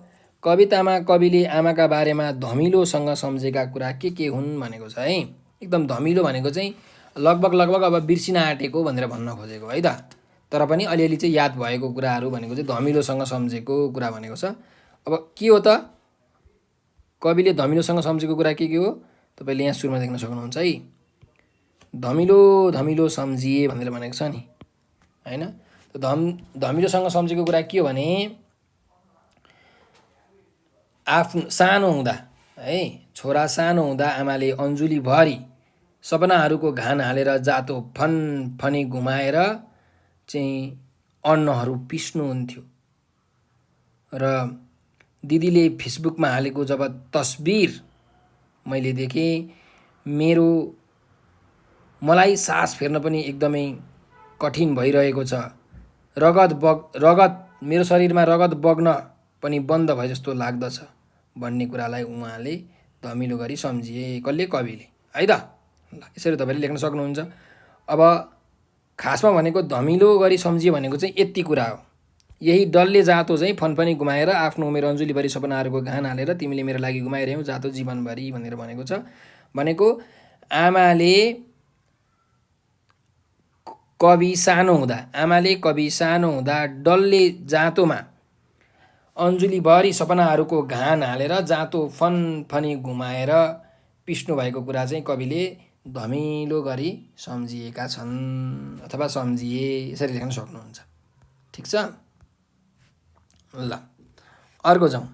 [SPEAKER 1] कवितामा कविले आमाका बारेमा धमिलोसँग सम्झेका कुरा के हुन् भनेको छ है। एकदम धमिलो भनेको चाहिँ लगभग अब बिर्सिन आँटेको भनेर भन्न खोजेको है त। तर पनि अलिअलि चाहिँ याद भएको कुराहरू भनेको चाहिँ धमिलोसँग सम्झेको कुरा भनेको छ। अब के हो त? कविले धमिलोसँग सम्झेको कुरा के हो तपाईँले यहाँ सुरुमा देख्न सक्नुहुन्छ है। धमिलो धमिलो सम्झिए भनेर भनेको छ नि होइन। धमिलोसँग सम्झेको कुरा के हो भने आफ्नो सानो हुँदा है, छोरा सानो हुँदा आमाले अन्जुलीभरि सपनाहरूको घान हालेर जातो फनफनी घुमाएर चाहिँ अन्नहरू पिस्नुहुन्थ्यो। र दिदीले फेसबुकमा हालेको जब तस्बिर मैले देखेँ, मलाई सास फेर्न पनि एकदमै कठिन भइरहेको छ। रगत मेरो शरीरमा रगत बग्न पनि बन्द भए जस्तो लाग्दछ भन्ने कुरालाई उहाँले धमिलो गरी सम्झिए। कसले? कविले, है त। ल, यसरी तपाईँले लेख्न सक्नुहुन्छ। अब खासमा भनेको धमिलो गरी सम्झिए भनेको चाहिँ यति कुरा हो। यही डल्ले जातो चाहिँ फनफनी घुमाएर आफ्नो उमेर अञ्जुलीभरि सपनाहरूको घान हालेर तिमीले मेरो लागि घुमाइरह्यौ जातो जीवनभरि भनेर भनेको छ। भनेको आमाले कवि सानो हुँदा डल्ले जातोमा अञ्जुलीभरि सपनाहरूको घान हालेर जातो फनफनी घुमाएर पिस्नु भएको कुरा चाहिँ कविले धमिलो गरी सम्झिएका छन् अथवा सम्झिए, यसरी लेख्न सक्नुहुन्छ। ठिक छ। ल, अर्को जाउँ।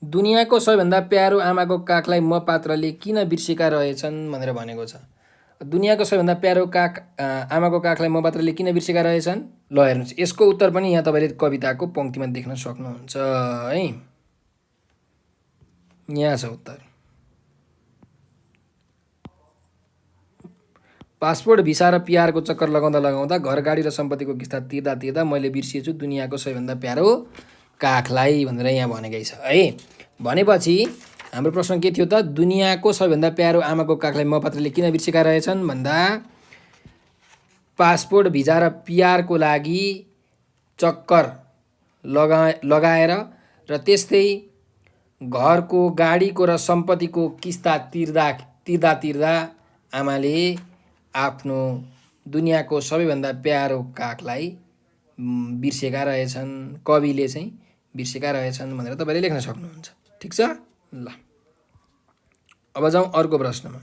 [SPEAKER 1] दुनियाँको सबैभन्दा प्यारो आमाको काखलाई म पात्रले किन बिर्सेका रहेछन् भनेर भनेको छ। दुनियाँको सबैभन्दा प्यारो आमाको काखलाई म पात्रले किन बिर्सेका रहेछन्? ल, हेर्नुहोस्, यसको उत्तर पनि यहाँ तपाईँले कविताको पङ्क्तिमा देख्न सक्नुहुन्छ है। यहाँ छ उत्तर। पासपोर्ट, भिसा र पिआरको चक्कर लगाउँदा घर गाडी र सम्पत्तिको किस्ता तिर्दा मैले बिर्सिएछु दुनियाँको सबैभन्दा प्यारो काखलाई भनेर यहाँ भनेकै छ है। भनेपछि हाम्रो प्रश्न के थियो त? दुनियाँको सबैभन्दा प्यारो आमाको काखलाई म पात्रले किन बिर्सेका रहेछन् भन्दा पासपोर्ट, भिजा र पिआरको लागि चक्कर लगाएर र त्यस्तै घरको, गाडीको र सम्पत्तिको किस्ता तिर्दा आमाले आफ्नो दुनियाँको सबैभन्दा प्यारो काखलाई बिर्सेका रहेछन्, कविले चाहिँ बिर्सेका रहेछन् भनेर तपाईँले लेख्न सक्नुहुन्छ। ठिक छ। ल, अब जाउँ अर्को प्रश्नमा।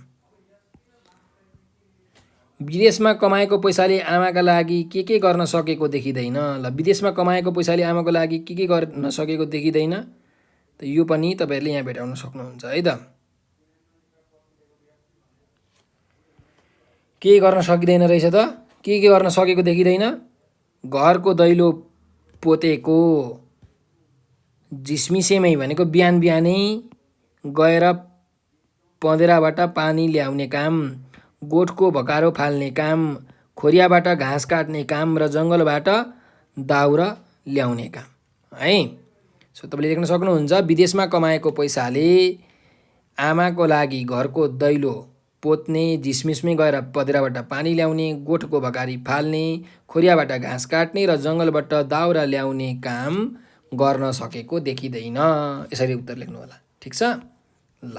[SPEAKER 1] विदेशमा कमाएको पैसाले आमाका लागि के गर्न सकेको देखिँदैन। ल, विदेशमा कमाएको पैसाले आमाको लागि के गर्न सकेको देखिँदैन, त यो पनि तपाईँहरूले यहाँ भेटाउन सक्नुहुन्छ है त। के गर्न सकिँदैन रहेछ त? के गर्न सकेको देखिँदैन? घरको दैलो पोतेको, झिसमिसेमै भनेको बिहानै गएर पँधेराबाट पानी ल्याउने काम, गोठको भकारो फाल्ने काम, खोरियाबाट घाँस काट्ने काम र जङ्गलबाट दाउरा ल्याउने काम है। सो तपाईँले लेख्न सक्नुहुन्छ, विदेशमा कमाएको पैसाले आमाको लागि घरको दैलो पोत्ने, झिसमिसमै गएर पँधेराबाट पानी ल्याउने, गोठको भकारी फाल्ने, खोरियाबाट घाँस काट्ने र जङ्गलबाट दाउरा ल्याउने काम गर्न सकेको देखिँदैन। यसरी उत्तर लेख्नु होला। ठिक छ। ल,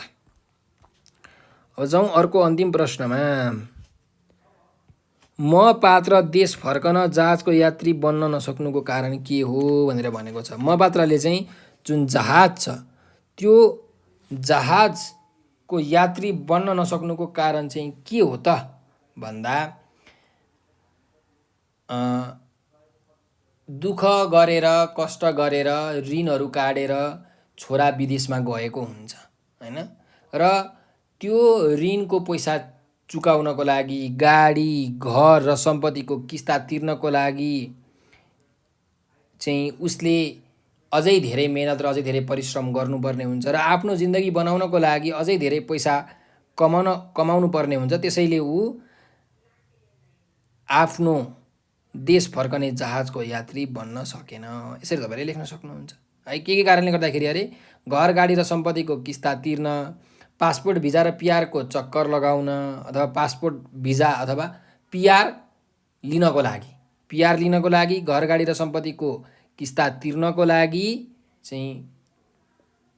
[SPEAKER 1] अब जाउँ अर्को अन्तिम प्रश्नमा। म पात्र देश फर्कन जहाजको यात्री बन्न नसक्नुको कारण के हो भनेर भनेको छ। म पात्रले चाहिँ जुन जहाज छ त्यो जहाजको यात्री बन्न नसक्नुको कारण चाहिँ के हो त भन्दा दुःख गरेर, कष्ट गरेर, ऋणहरू काटेर छोरा विदेशमा गएको हुन्छ हैन, र त्यो ऋणको पैसा चुकाउनको लागि, गाडी, घर र सम्पत्तिको किस्ता तिर्नको लागि चाहिँ उसले अझै धेरै मेहनत र अझै धेरै परिश्रम गर्नुपर्ने हुन्छ र आफ्नो जिन्दगी बनाउनको लागि अझै धेरै पैसा कमाउनु पर्ने हुन्छ। त्यसैले ऊ आफ्नो देश फर्कने जहाजको यात्री बन्न सकेन। यसरी तपाईँले लेख्न सक्नुहुन्छ है। के कारणले गर्दाखेरि अरे घर, गाडी र सम्पत्तिको किस्ता तिर्न, पासपोर्ट, भिजा र पिआरको चक्कर लगाउन, अथवा पासपोर्ट, भिजा अथवा पिआर लिनको लागि, घर, गाडी र सम्पत्तिको किस्ता तिर्नको लागि चाहिँ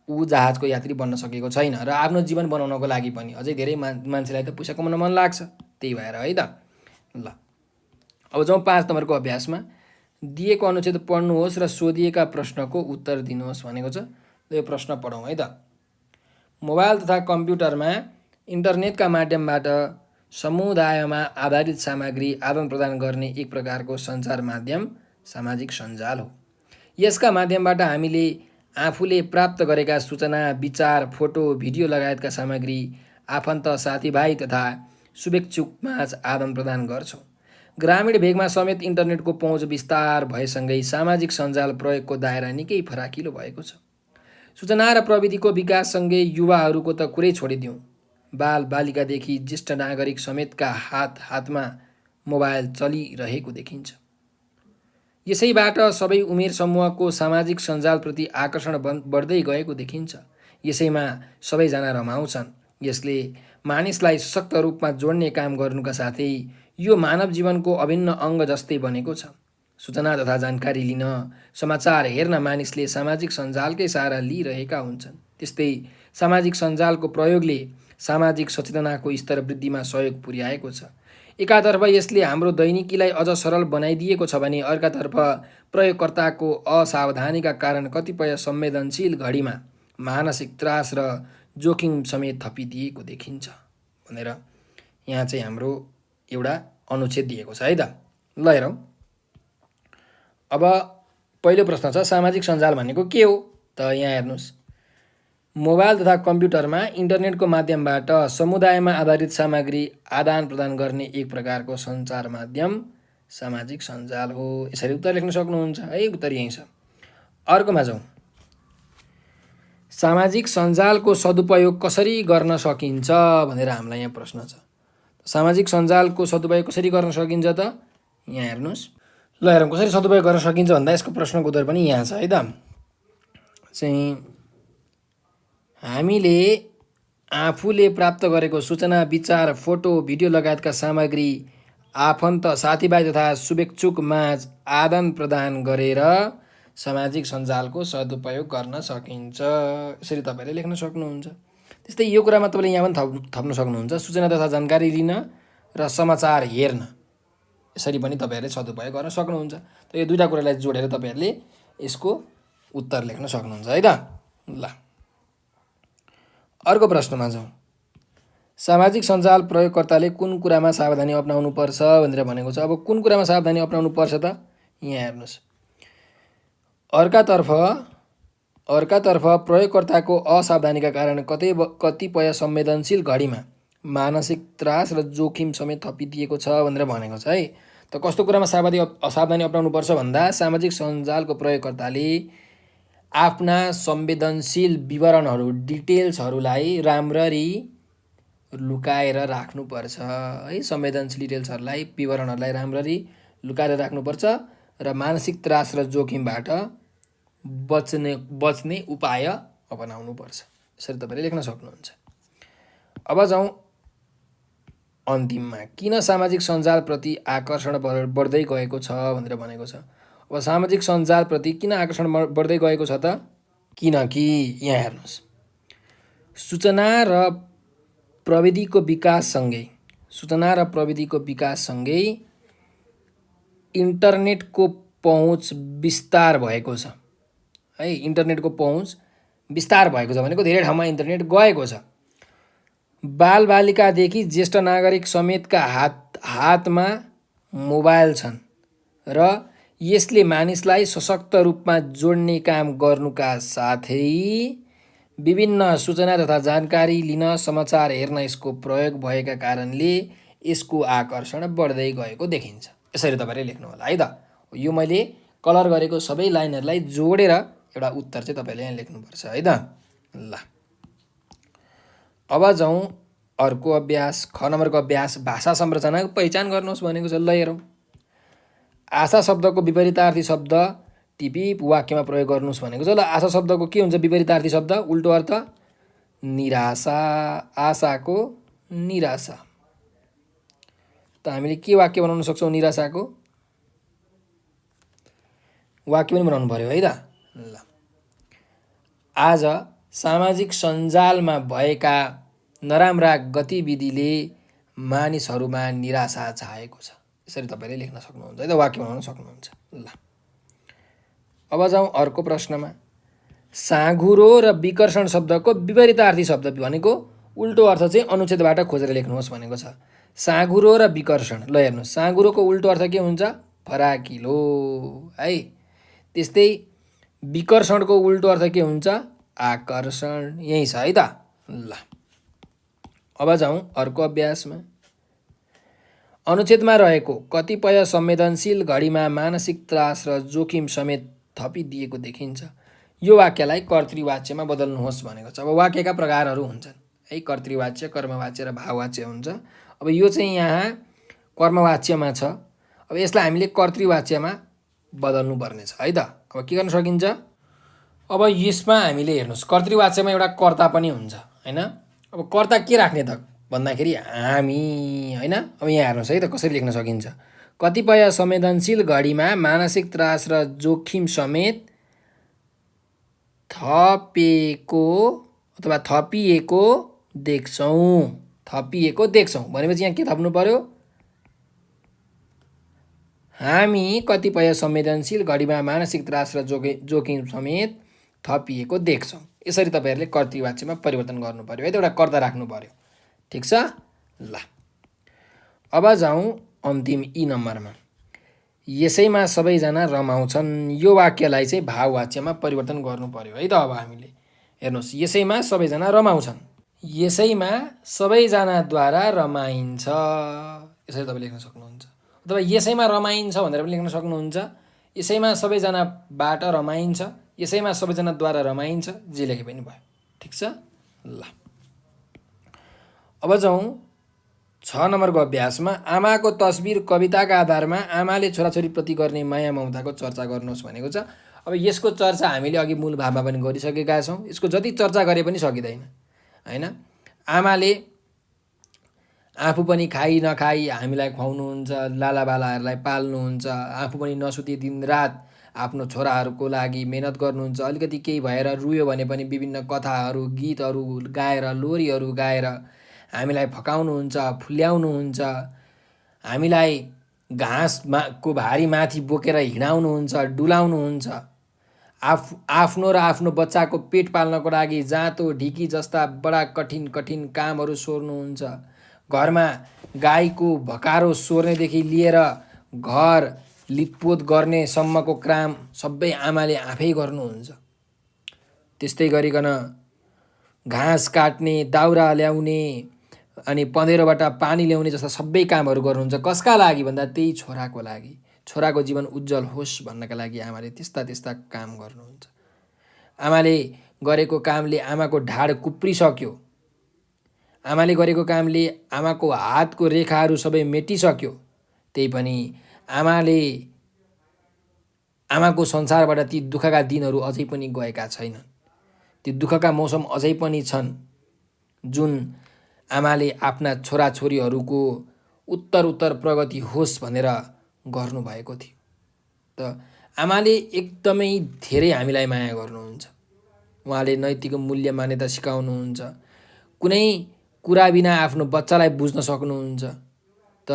[SPEAKER 1] ऊ जहाजको यात्री बन्न सकेको छैन र आफ्नो जीवन बनाउनको लागि पनि अझै धेरै मान्छेलाई त पैसा कमाउन मन लाग्छ, त्यही भएर है त। ल, अब जाउँ 5 नम्बरको अभ्यासमा। दिएको अनुच्छेद पढ्नुहोस् र सोधिएका प्रश्नको उत्तर दिनुहोस् भनेको छ। यो प्रश्न पढौँ है त। मोबाइल तथा कम्प्युटरमा इन्टरनेटका माध्यमबाट समुदायमा आधारित सामग्री आदान प्रदान गर्ने एक प्रकारको सञ्चार माध्यम सामाजिक सञ्जाल हो। यसका माध्यमबाट हामीले आफूले प्राप्त गरेका सूचना, विचार, फोटो, भिडियो लगायतका सामग्री आफन्त साथीभाइ तथा शुभेच्छुकमाझ आदान प्रदान गर्छौँ। ग्रामीण भेगमा समेत इन्टरनेटको पहुँच विस्तार भएसँगै सामाजिक सञ्जाल प्रयोगको दायरा निकै फराकिलो भएको छ। सूचना र प्रविधिको विकाससँगै युवाहरूको त कुरै छोडिदिउँ, बाल बालिकादेखि ज्येष्ठ नागरिक समेतका हात हातमा मोबाइल चलिरहेको देखिन्छ। यसैबाट सबै उमेर समूहको सामाजिक सञ्जालप्रति आकर्षण बढ्दै गएको देखिन्छ। यसैमा सबैजना रमाउँछन्। यसले मानिसलाई सशक्त रूपमा जोड्ने काम गर्नुका साथै यो मानव जीवनको अभिन्न अङ्ग जस्तै बनेको छ। सूचना तथा जानकारी लिन, समाचार हेर्न मानिसले सामाजिक सञ्जालकै सहारा लिइरहेका हुन्छन्। त्यस्तै सामाजिक सञ्जालको प्रयोगले सामाजिक सचेतनाको स्तर वृद्धिमा सहयोग पुर्याएको छ। एकातर्फ यसले हाम्रो दैनिकीलाई अझ सरल बनाइदिएको छ भने अर्कातर्फ प्रयोगकर्ताको असावधानीका कारण कतिपय संवेदनशील घडीमा मानसिक त्रास र जोखिम समेत थपिदिएको देखिन्छ भनेर यहाँ चाहिँ हाम्रो एउटा अनुच्छेद दिएको छ है त। ल हेरौँ, अब पहिलो प्रश्न छ सामाजिक सञ्जाल भनेको के हो त। यहाँ हेर्नुहोस्, मोबाइल तथा कम्प्युटरमा इन्टरनेटको माध्यमबाट समुदायमा आधारित सामग्री आदान प्रदान गर्ने एक प्रकारको सञ्चार माध्यम सामाजिक सञ्जाल हो। यसरी उत्तर लेख्न सक्नुहुन्छ है, उत्तर यही छ। अर्कोमा जाउँ, सामाजिक सञ्जालको सदुपयोग कसरी गर्न सकिन्छ भनेर हामीलाई यहाँ प्रश्न छ। सामाजिक सञ्जालको सदुपयोग कसरी गर्न सकिन्छ त, यहाँ हेर्नुहोस्। ल हेरौँ कसरी सदुपयोग गर्न सकिन्छ भन्दा यसको प्रश्नको उत्तर पनि यहाँ छ है त। चाहिँ हामीले आफूले प्राप्त गरेको सूचना, विचार, फोटो, भिडियो लगायतका सामग्री आफन्त साथीभाइ तथा शुभेच्छुक माझ आदान प्रदान गरेर सामाजिक सञ्जालको सदुपयोग गर्न सकिन्छ। यसरी तपाईँले लेख्न सक्नुहुन्छ। त्यस्तै यो कुरामा तपाईँले यहाँ पनि थप्न सक्नुहुन्छ, सूचना तथा जानकारी लिन र समाचार हेर्न, यसरी पनि तपाईँहरूले सदुपयोग गर्न सक्नुहुन्छ। त यो दुईवटा कुरालाई जोडेर तपाईँहरूले यसको उत्तर लेख्न सक्नुहुन्छ है त। ल अर्को प्रश्नमा जाउँ, सामाजिक सञ्जाल प्रयोगकर्ताले कुन कुरामा सावधानी अपनाउनु पर्छ भनेर भनेको छ। अब कुन कुरामा सावधानी अपनाउनु पर्छ त, यहाँ हेर्नुहोस्। अर्कातर्फ प्रयोगकर्ताको असावधानीका कारण कतिपय संवेदनशील घडीमा मानसिक त्रास र जोखिम समेत थपिदिएको छ भनेर भनेको छ है। त कस्तो कुरामा असावधानी अपनाउनु पर्छ भन्दा सामाजिक सञ्जालको प्रयोगकर्ताले आफ्ना संवेदनशील विवरणहरू, डिटेल्सहरूलाई राम्ररी लुकाएर राख्नुपर्छ है। संवेदनशील डिटेल्सहरूलाई, विवरणहरूलाई राम्ररी लुकाएर राख्नुपर्छ र मानसिक त्रास र जोखिमबाट बच्ने उपाय अपनाउनुपर्छ। यसरी तपाईँले लेख्न सक्नुहुन्छ। अब जाउँ अन्तिममा, किन सामाजिक सञ्जालप्रति आकर्षण बढ्दै गएको छ भनेर भनेको छ। अब सामाजिक सञ्जालप्रति किन आकर्षण बढ्दै गएको छ त, किनकि यहाँ हेर्नुहोस्, सूचना र प्रविधिको विकाससँगै इन्टरनेटको पहुँच विस्तार भएको छ है। इन्टरनेटको पहुँच विस्तार भएको छ भनेको धेरै ठाउँमा इन्टरनेट गएको छ। बालबालिकादेखि ज्येष्ठ नागरिक समेतका हातमा मोबाइल छन् र यसले मानिसलाई सशक्त रूपमा जोड्ने काम गर्नुका साथै विभिन्न सूचना तथा जानकारी लिन, समाचार हेर्न यसको प्रयोग भएका कारणले यसको आकर्षण बढ्दै गएको देखिन्छ। यसरी तपाईँले लेख्नु होला है त। यो मैले कलर गरेको सबै लाइनहरूलाई जोडेर एउटा उत्तर चाहिँ तपाईँले यहाँ लेख्नुपर्छ है त। ल अब जाउँ अर्को अभ्यास, ख नम्बरको अभ्यास, भाषा संरचनाको पहिचान गर्नुहोस् भनेको छ। ल हेरौँ, आशा शब्दको विपरीतार्थी शब्द टिपी वाक्यमा प्रयोग गर्नुहोस् भनेको छ। ल आशा शब्दको के हुन्छ विपरीतार्थी शब्द, उल्टो अर्थ निराशा। आशाको निराशा। त हामीले के वाक्य बनाउन सक्छौँ, निराशाको वाक्य पनि बनाउनु पर्यो है त। ल आज सामाजिक सञ्जालमा भएका नराम्रा गतिविधिले मानिसहरूमा निराशा छाएको छ। यसरी तपाईँले लेख्न सक्नुहुन्छ है त, वाक्य बनाउन सक्नुहुन्छ। ल अब जाउँ अर्को प्रश्नमा, साँघुरो र विकर्षण शब्दको विपरीतार्थी शब्द भनेको उल्टो अर्थ चाहिँ अनुच्छेदबाट खोजेर लेख्नुहोस् भनेको छ। साँघुरो र विकर्षण, ल हेर्नुहोस्, साँघुरोको उल्टो अर्थ के हुन्छ, फराकिलो है। त्यस्तै विकर्षणको उल्टो अर्थ के हुन्छ, आकर्षण। यही छ है त। ल अब जाउँ अर्को अभ्यासमा। अनुच्छेदमा रहेको कतिपय संवेदनशील घडीमा मानसिक त्रास र जोखिम समेत थपिदिएको देखिन्छ। यो वाक्यलाई कर्तृवाच्यमा बदल्नुहोस् भनेको छ। अब वाक्यका प्रकारहरू हुन्छन् है, कर्तृवाच्य, कर्मवाच्य र भाववाच्य हुन्छ। अब यो चाहिँ यहाँ कर्मवाच्यमा छ। अब यसलाई हामीले कर्तृवाच्यमा बदल्नु पर्नेछ है त। अब के गर्न सकिन्छ? अब यसमा हामीले हेर्नुहोस्, कर्तृवाच्यमा एउटा कर्ता पनि हुन्छ होइन। अब कर्ता के राख्ने त भन्दाखेरि हामी होइन। अब यहाँ हेर्नुहोस् है त कसरी लेख्न सकिन्छ। कतिपय संवेदनशील घडीमा मानसिक त्रास र जोखिम समेत थपिएको अथवा थपिएको देख्छौँ। थपिएको देख्छौँ भनेपछि यहाँ के थप्नु पर्यो? हामी कतिपय संवेदनशील घडीमा मानसिक त्रास र जोखिम समेत थपिएको देख्छौँ। यसरी तपाईँहरूले कर्तृवाच्यमा परिवर्तन गर्नु पर्यो है त, एउटा कर्ता राख्नु पर्यो। ठिक छ ल। अब जाउँ अन्तिम ई नम्बरमा। यसैमा सबैजना रमाउँछन्। यो वाक्यलाई चाहिँ भाववाच्यमा परिवर्तन गर्नु पर्यो है त। अब हामीले हेर्नुहोस्, यसैमा सबैजना रमाउँछन्, यसैमा सबैजनाद्वारा रमाइन्छ, यसरी तपाईँ लेख्न सक्नुहुन्छ। अथवा यसैमा रमाइन्छ भनेर पनि लेख्न सक्नुहुन्छ। यसैमा सबैजनाबाट रमाइन्छ, यसैमा सबैजनाद्वारा रमाइन्छ, जे लेखे पनि भयो। ठिक छ ल। अब जाउँ 6 नम्बरको अभ्यासमा। आमाको तस्बिर कविताका आधारमा आमाले छोराछोरीप्रति गर्ने माया ममताको चर्चा गर्नुहोस् भनेको छ। अब यसको चर्चा हामीले अघि मूल भावमा पनि गरिसकेका छौँ। यसको जति चर्चा गरे पनि सकिँदैन होइन। आमाले आफू पनि खाइ नखाइ हामीलाई खुवाउनुहुन्छ, लालाबालाहरूलाई पाल्नुहुन्छ, आफू पनि नसुती दिनरात आफ्नो छोराहरूको लागि मेहनत गर्नुहुन्छ। अलिकति केही भएर रुयो भने पनि विभिन्न कथाहरू, गीतहरू गाएर, लोरीहरू गाएर हामीलाई फकाउनुहुन्छ, फुल्याउनुहुन्छ, हामीलाई घाँसको भारी माथि बोकेर हिँडाउनुहुन्छ, डुलाउनुहुन्छ। आफ्नो र आफ्नो बच्चाको पेट पाल्नको लागि जाँतो ढिकी जस्ता बडा कठिन कठिन कामहरू सोर्नुहुन्छ। घरमा गाईको भकारो सोर्नेदेखि लिएर घर लिपपोत गर्नेसम्मको काम सबै आमाले आफै गर्नुहुन्छ। त्यस्तै गरिकन घाँस काट्ने, दाउरा ल्याउने अनि पँधेरोबाट पानी ल्याउने जस्ता सबै कामहरू गर्नुहुन्छ। कसका लागि भन्दा त्यही छोराको लागि, छोराको जीवन उज्जवल होस् भन्नका लागि आमाले त्यस्ता त्यस्ता काम गर्नुहुन्छ। आमाले गरेको कामले आमाको ढाड कुप्रिसक्यो, आमाले गरेको कामले आमाको हातको रेखाहरू सबै मेटिसक्यो। त्यही पनि आमाको संसारबाट ती दुःखका दिनहरू अझै पनि गएका छैनन्। ती दुःखका मौसम अझै पनि छन् जुन आमाले आफ्ना छोराछोरीहरूको उत्तर प्रगति होस् भनेर गर्नुभएको थियो। त आमाले एकदमै धेरै हामीलाई माया गर्नुहुन्छ। उहाँले नैतिक मूल्य मान्यता सिकाउनुहुन्छ। कुनै कुरा बिना आफ्नो बच्चालाई बुझ्न सक्नुहुन्छ। त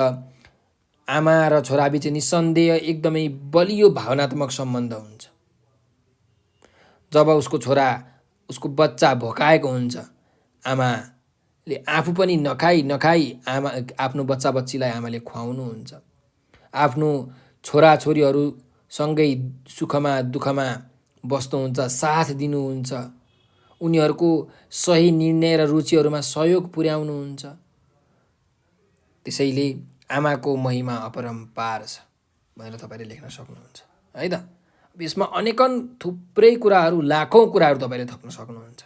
[SPEAKER 1] आमा र छोराबीच निसन्देह एकदमै बलियो भावनात्मक सम्बन्ध हुन्छ। जब उसको छोरा, उसको बच्चा भोकाएको हुन्छ, आमाले आफू पनि नखाई आफ्नो बच्चा बच्चीलाई आमाले खुवाउनुहुन्छ। आफ्नो छोराछोरीहरूसँगै सुखमा दुःखमा बस्नुहुन्छ, साथ दिनुहुन्छ, उनीहरूको सही निर्णय र रुचिहरूमा सहयोग पुर्याउनुहुन्छ। त्यसैले आमाको महिमा अपरम्पार छ भनेर तपाईँले लेख्न सक्नुहुन्छ है त। यसमा अनेकन थुप्रै कुराहरू, लाखौँ कुराहरू तपाईँले थप्न सक्नुहुन्छ।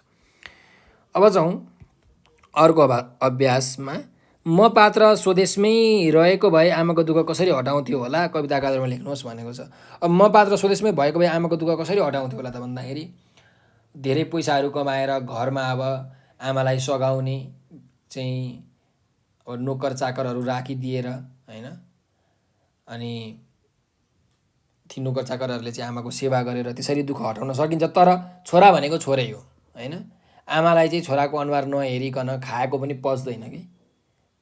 [SPEAKER 1] अब जाउँ अर्को अभ्यासमा। म पात्र स्वदेशमै रहेको भए आमाको दुःख कसरी हटाउँथ्यो होला, कविताका आधारमा लेख्नुहोस् भनेको छ। अब म पात्र स्वदेशमै भएको भए आमाको दुःख कसरी हटाउँथ्यो होला त भन्दाखेरि धेरै पैसाहरू कमाएर घरमा अब आमालाई सघाउने चाहिँ अब नोकर चाकरहरू राखिदिएर होइन, अनि ती नोकर चाकरहरूले चाहिँ आमाको सेवा गरेर त्यसरी दुःख हटाउन सकिन्छ। तर छोरा भनेको छोरै हो होइन। आमालाई चाहिँ छोराको अनुहार नहेरिकन खाएको पनि पच्दैन कि।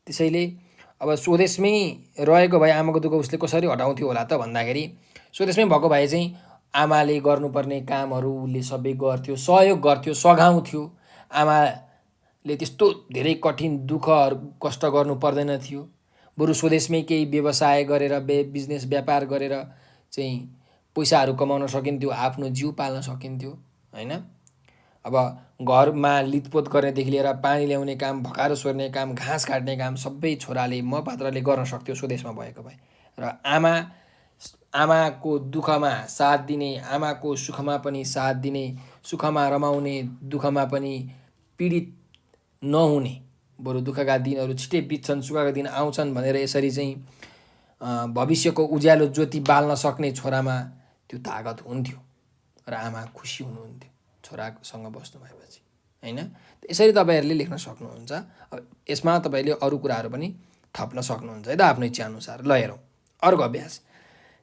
[SPEAKER 1] त्यसैले अब स्वदेशमै रहेको भए आमाको दुःख उसले कसरी हटाउँथ्यो होला त भन्दाखेरि स्वदेशमै भएको भए चाहिँ आमाले गर्नुपर्ने कामहरू उसले सबै गर्थ्यो, सहयोग गर्थ्यो, सघाउँथ्यो। आमाले त्यस्तो धेरै कठिन दुःखहरू कष्ट गर्नु पर्दैन थियो। बरु स्वदेशमै केही व्यवसाय गरेर बिजनेस व्यापार गरेर चाहिँ पैसाहरू कमाउन सकिन्थ्यो, आफ्नो जिउ पाल्न सकिन्थ्यो होइन। अब घरमा लिपपोत गर्नेदेखि लिएर पानी ल्याउने काम, भकारो सोर्ने काम, घाँस काट्ने काम सबै छोराले म पात्रले गर्न सक्थ्यो स्वदेशमा भएको भए। र आमाको दुःखमा साथ दिने, आमाको सुखमा पनि साथ दिने, सुखमा रमाउने, दुःखमा पनि पीडित नहुने, बरु दुःखका दिनहरू छिट्टै बित्छन्, सुखका दिन आउँछन् भनेर यसरी चाहिँ भविष्यको उज्यालो ज्योति बाल्न सक्ने छोरामा त्यो तागत हुन्थ्यो र आमा खुसी हुनुहुन्थ्यो छोरासँग बस्नु भएपछि, होइन? यसरी तपाईँहरूले लेख्न सक्नुहुन्छ। अब यसमा तपाईँले अरू कुराहरू पनि थप्न सक्नुहुन्छ है त आफ्नो इच्छाअनुसार। ल हेरौँ अर्को अभ्यास।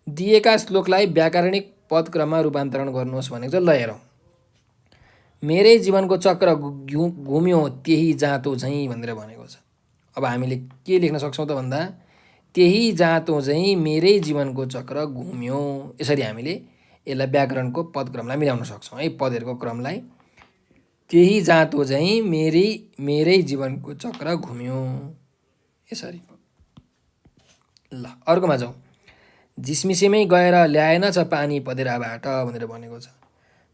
[SPEAKER 1] दिएका श्लोकलाई व्याकरणिक पदक्रममा रूपान्तरण गर्नुहोस् भनेको छ। ल हेरौँ। मेरै जीवनको चक्र घुम्यो त्यही जाँतो झैँ भनेर भनेको छ। अब हामीले के लेख्न सक्छौँ त भन्दा त्यही जाँतो झैँ मेरै जीवनको चक्र घुम्यो, यसरी हामीले यसलाई व्याकरणको पदक्रमलाई मिलाउन सक्छौँ है, पदहरूको क्रमलाई। त्यही जाँतो झैँ मेरै जीवनको चक्र घुम्यो, यसरी। ल अर्कोमा जाउँ। झिसमिसेमै गएर ल्याएन छ पानी पँधेराबाट भनेर भनेको छ।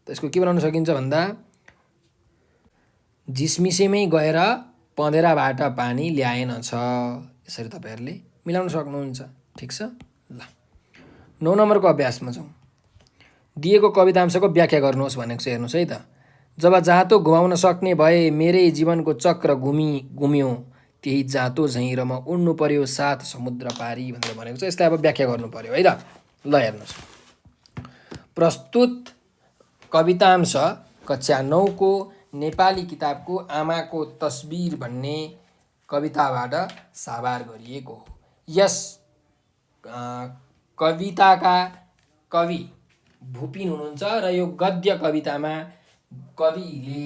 [SPEAKER 1] त यसको के बनाउन सकिन्छ भन्दा झिसमिसेमै गएर पँधेराबाट पानी ल्याएन छ, यसरी तपाईँहरूले मिलाउन सक्नुहुन्छ। ठिक छ। ल 9 नम्बरको अभ्यासमा जाउँ। दिएको कवितांशको व्याख्या गर्नुहोस् भनेको छ। हेर्नुहोस् है त। जब जाँतो घुमाउन सक्ने भए मेरै जीवनको चक्र घुम्यो त्यही जाँतो झैँ र म उड्नु पर्यो 7 समुद्र पारी भनेर भनेको छ। यसलाई अब व्याख्या गर्नु पर्यो है त। ल हेर्नुहोस्। प्रस्तुत कवितांश कक्षा 9 को नेपाली किताबको आमाको तस्बिर भन्ने कविताबाट साभार गरिएको हो। यस कविताका कवि भुपिन हुनुहुन्छ र यो गद्य कवितामा कविले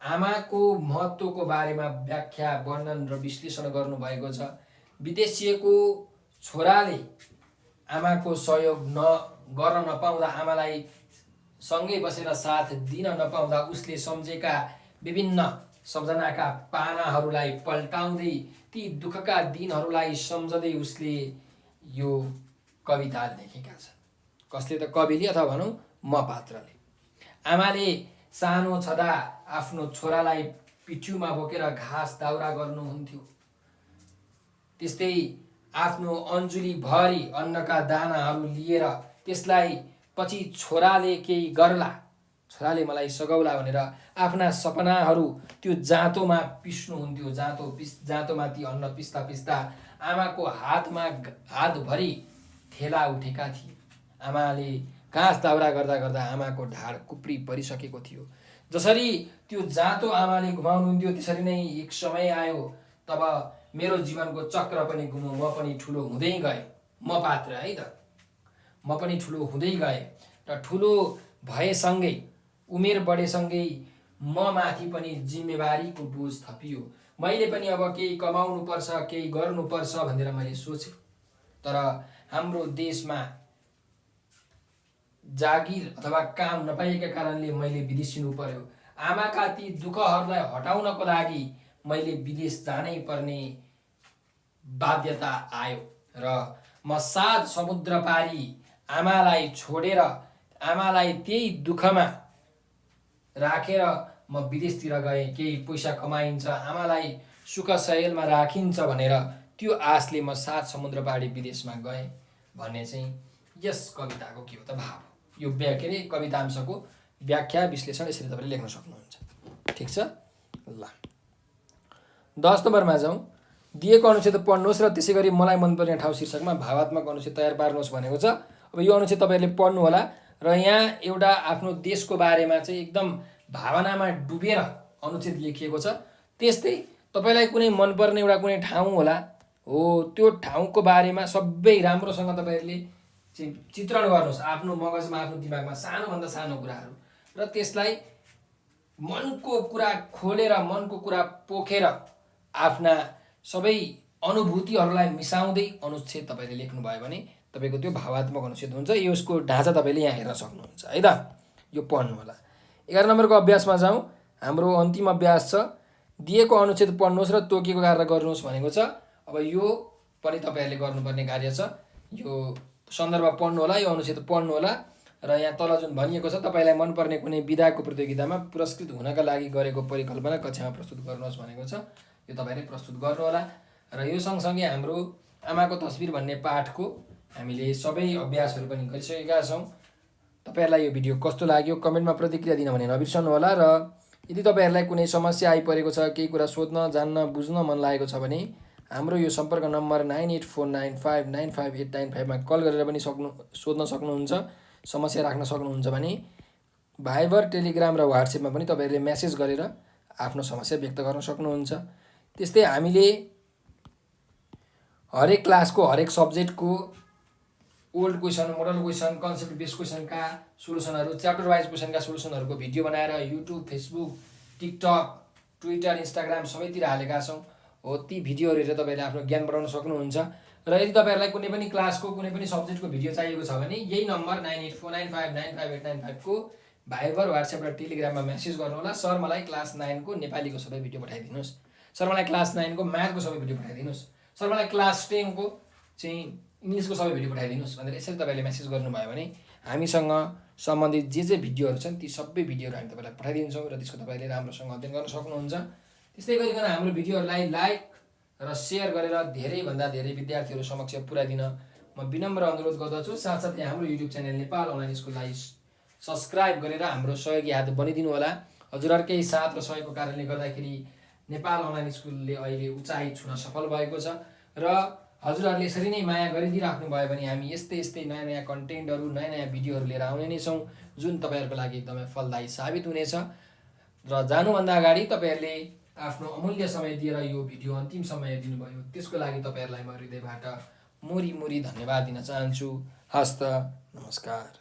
[SPEAKER 1] आमाको महत्त्वको बारेमा व्याख्या, वर्णन र विश्लेषण गर्नुभएको छ। विदेशिएको छोराले आमाको सहयोग गर्न नपाउँदा, आमालाई सँगै बसेर साथ दिन नपाउँदा उसले सम्झेका विभिन्न सम्झनाका पानाहरूलाई पल्टाउँदै ती दुःखका दिनहरूलाई सम्झँदै उसले यो कविता लेखेका छन्। कसले त? कविले, अथवा भनौँ म पात्रले। आमाले सानो छँदा आफ्नो छोरालाई पिठ्युमा बोकेर घाँस दाउरा गर्नुहुन्थ्यो। त्यस्तै आफ्नो अन्जुली भरि अन्नका दानाहरू लिएर त्यसलाई पछि छोराले केही गर्ला, छोराले मलाई सघाउला भनेर आफ्ना सपनाहरू त्यो जाँतोमा पिस्नुहुन्थ्यो। जाँतोमा ती अन्न पिस्दा पिस्दा आमाको हातभरि थेला उठेका थिए। आमाले घाँस दाउरा गर्दा गर्दा आमाको ढाड कुप्री परिसकेको थियो। जसरी त्यो जाँतो आमाले घुमाउनुहुन्थ्यो त्यसरी नै एक समय आयो तब मेरो जीवनको चक्र पनि घुम्यो, म पनि ठुलो हुँदै गएँ। म पात्र है त। म पनि ठुलो हुँदै गएँ र ठुलो भएसँगै, उमेर बढेसँगै म माथि पनि जिम्मेवारीको बोझ थपियो। मैले पनि अब केही कमाउनुपर्छ, केही गर्नुपर्छ भनेर मैले सोचेँ। तर हाम्रो देशमा जागिर अथवा काम नपाएका कारणले मैले विदेशिनु पर्यो। आमाका ती दुःखहरूलाई हटाउनको लागि मैले विदेश जानै पर्ने बाध्यता आयो र म 7 समुद्र पारी आमालाई छोडेर, आमालाई त्यही दुःखमा राखेर म विदेशतिर गएँ। केही पैसा कमाइन्छ, आमालाई सुख सहेलमा राखिन्छ भनेर त्यो आशले म 7 समुद्र पारी विदेशमा गएँ भन्ने चाहिँ यस कविताको के हो त भाव। यो कवितांशको व्याख्या, विश्लेषण यसरी तपाईँले लेख्न सक्नुहुन्छ। ठिक छ। ल 10 नम्बरमा जाउँ। दिएको अनुच्छेद पढ्नुहोस् र त्यसै गरी मलाई मनपर्ने ठाउँ शीर्षकमा भावात्मक अनुच्छेद तयार पार्नुहोस् भनेको छ। अब यो अनुच्छेद तपाईँहरूले पढ्नु होला र यहाँ एउटा आफ्नो देशको बारेमा चाहिँ एकदम भावनामा डुबेर अनुच्छेद लेखिएको छ। त्यस्तै तपाईँलाई कुनै मनपर्ने एउटा कुनै ठाउँ होला, हो त्यो ठाउँको बारेमा सबै राम्रोसँग तपाईँहरूले चाहिँ चित्रण गर्नुहोस् आफ्नो मगजमा, आफ्नो दिमागमा, सानोभन्दा सानो कुराहरू, र त्यसलाई मनको कुरा खोलेर, मनको कुरा पोखेर आफ्ना सबै अनुभूतिहरूलाई मिसाउँदै अनुच्छेद तपाईँले लेख्नुभयो भने तपाईँको त्यो भावात्मक अनुच्छेद हुन्छ। यसको ढाँचा तपाईँले यहाँ हेर्न सक्नुहुन्छ है त। यो पढ्नु होला। 11 नम्बरको अभ्यासमा जाउँ। हाम्रो अन्तिम अभ्यास छ। दिएको अनुच्छेद पढ्नुहोस् र तोकिएको कार्य गर्नुहोस् भनेको छ। अब यो पनि तपाईँहरूले गर्नुपर्ने कार्य छ। यो सन्दर्भ पढ्नु होला, यो अनुच्छेद पढ्नु होला र यहाँ तल जुन भनिएको छ तपाईँलाई मनपर्ने कुनै विधाको प्रतियोगितामा पुरस्कृत हुनका लागि गरेको परिकल्पना कक्षामा प्रस्तुत गर्नुहोस् भनेको छ। यो तपाईँले प्रस्तुत गर्नुहोला। र यो सँगसँगै हाम्रो आमाको तस्बिर भन्ने पाठको हामीले सबै अभ्यासहरू पनि गरिसकेका छौँ। तपाईँहरूलाई यो भिडियो कस्तो लाग्यो कमेन्टमा प्रतिक्रिया दिन भने नबिर्सनु होला। र यदि तपाईँहरूलाई कुनै समस्या आइपरेको छ, केही कुरा सोध्न जान्न बुझ्न मन लागेको छ भने हाम्रो यो सम्पर्क नम्बर 9849595895 मा कल गरेर पनि सोध्न सक्नुहुन्छ, समस्या राख्न सक्नुहुन्छ भने भाइबर, टेलिग्राम र व्हाट्सएपमा पनि तपाईँहरूले मेसेज गरेर आफ्नो समस्या व्यक्त गर्न सक्नुहुन्छ। त्यस्तै हामीले हरेक क्लासको हरेक सब्जेक्टको old question, model question, concept based क्वेसनका सोलुसनहरू, च्याप्टर वाइज क्वेसनका सोलुसनहरूको भिडियो बनाएर YouTube, Facebook, TikTok, Twitter, Instagram सबैतिर हालेका छौँ। हो ती भिडियोहरू हेरेर तपाईँले आफ्नो ज्ञान बढाउन सक्नुहुन्छ। र यदि तपाईँहरूलाई कुनै पनि क्लासको कुनै पनि सब्जेक्टको भिडियो चाहिएको छ भने यही नम्बर 9849595895 को भाइबर, व्हाट्सएप र टेलिग्राममा मेसेज गर्नुहोला। सर मलाई क्लास 9 को नेपालीको सबै भिडियो पठाइदिनुहोस्, सर मलाई क्लास 9 को म्याथको सबै भिडियो पठाइदिनुहोस्, सर मलाई क्लास 10 को चाहिँ इङ्ग्लिसको सबै भिडियो पठाइदिनुहोस् भनेर यसरी तपाईँले मेसेज गर्नुभयो भने हामीसँग सम्बन्धित जे भिडियोहरू छन् ती सबै भिडियोहरू हामी तपाईँलाई पठाइदिन्छौँ र त्यसको तपाईँले राम्रोसँग अध्ययन गर्न सक्नुहुन्छ। त्यस्तै गरिकन हाम्रो भिडियोहरूलाई लाइक र सेयर गरेर धेरैभन्दा धेरै विद्यार्थीहरू समक्ष पुर्याइदिन म विनम्र अनुरोध गर्दछु। साथसाथै हाम्रो युट्युब च्यानल नेपाल अनलाइन स्कुललाई सब्सक्राइब गरेर हाम्रो सहयोगी हात बनिदिनु होला। हजुरहरूकै साथ र सहयोगको कारणले गर्दाखेरि नेपाल अनलाइन स्कुलले अहिले उचाइ छुन सफल भएको छ। र हजुरहरूले यसरी नै माया गरिदिइराख्नु भयो भने हामी यस्तै नयाँ नयाँ कन्टेन्टहरू, नयाँ नयाँ भिडियोहरू लिएर आउने नै छौँ, जुन तपाईँहरूको लागि एकदमै फलदायी साबित हुनेछ। र जानुभन्दा अगाडि तपाईँहरूले आफ्नो अमूल्य समय दिएर यो भिडियो अन्तिम समय दिनुभयो, त्यसको लागि तपाईँहरूलाई म हृदयबाट मुरी धन्यवाद दिन चाहन्छु। हस्त, नमस्कार।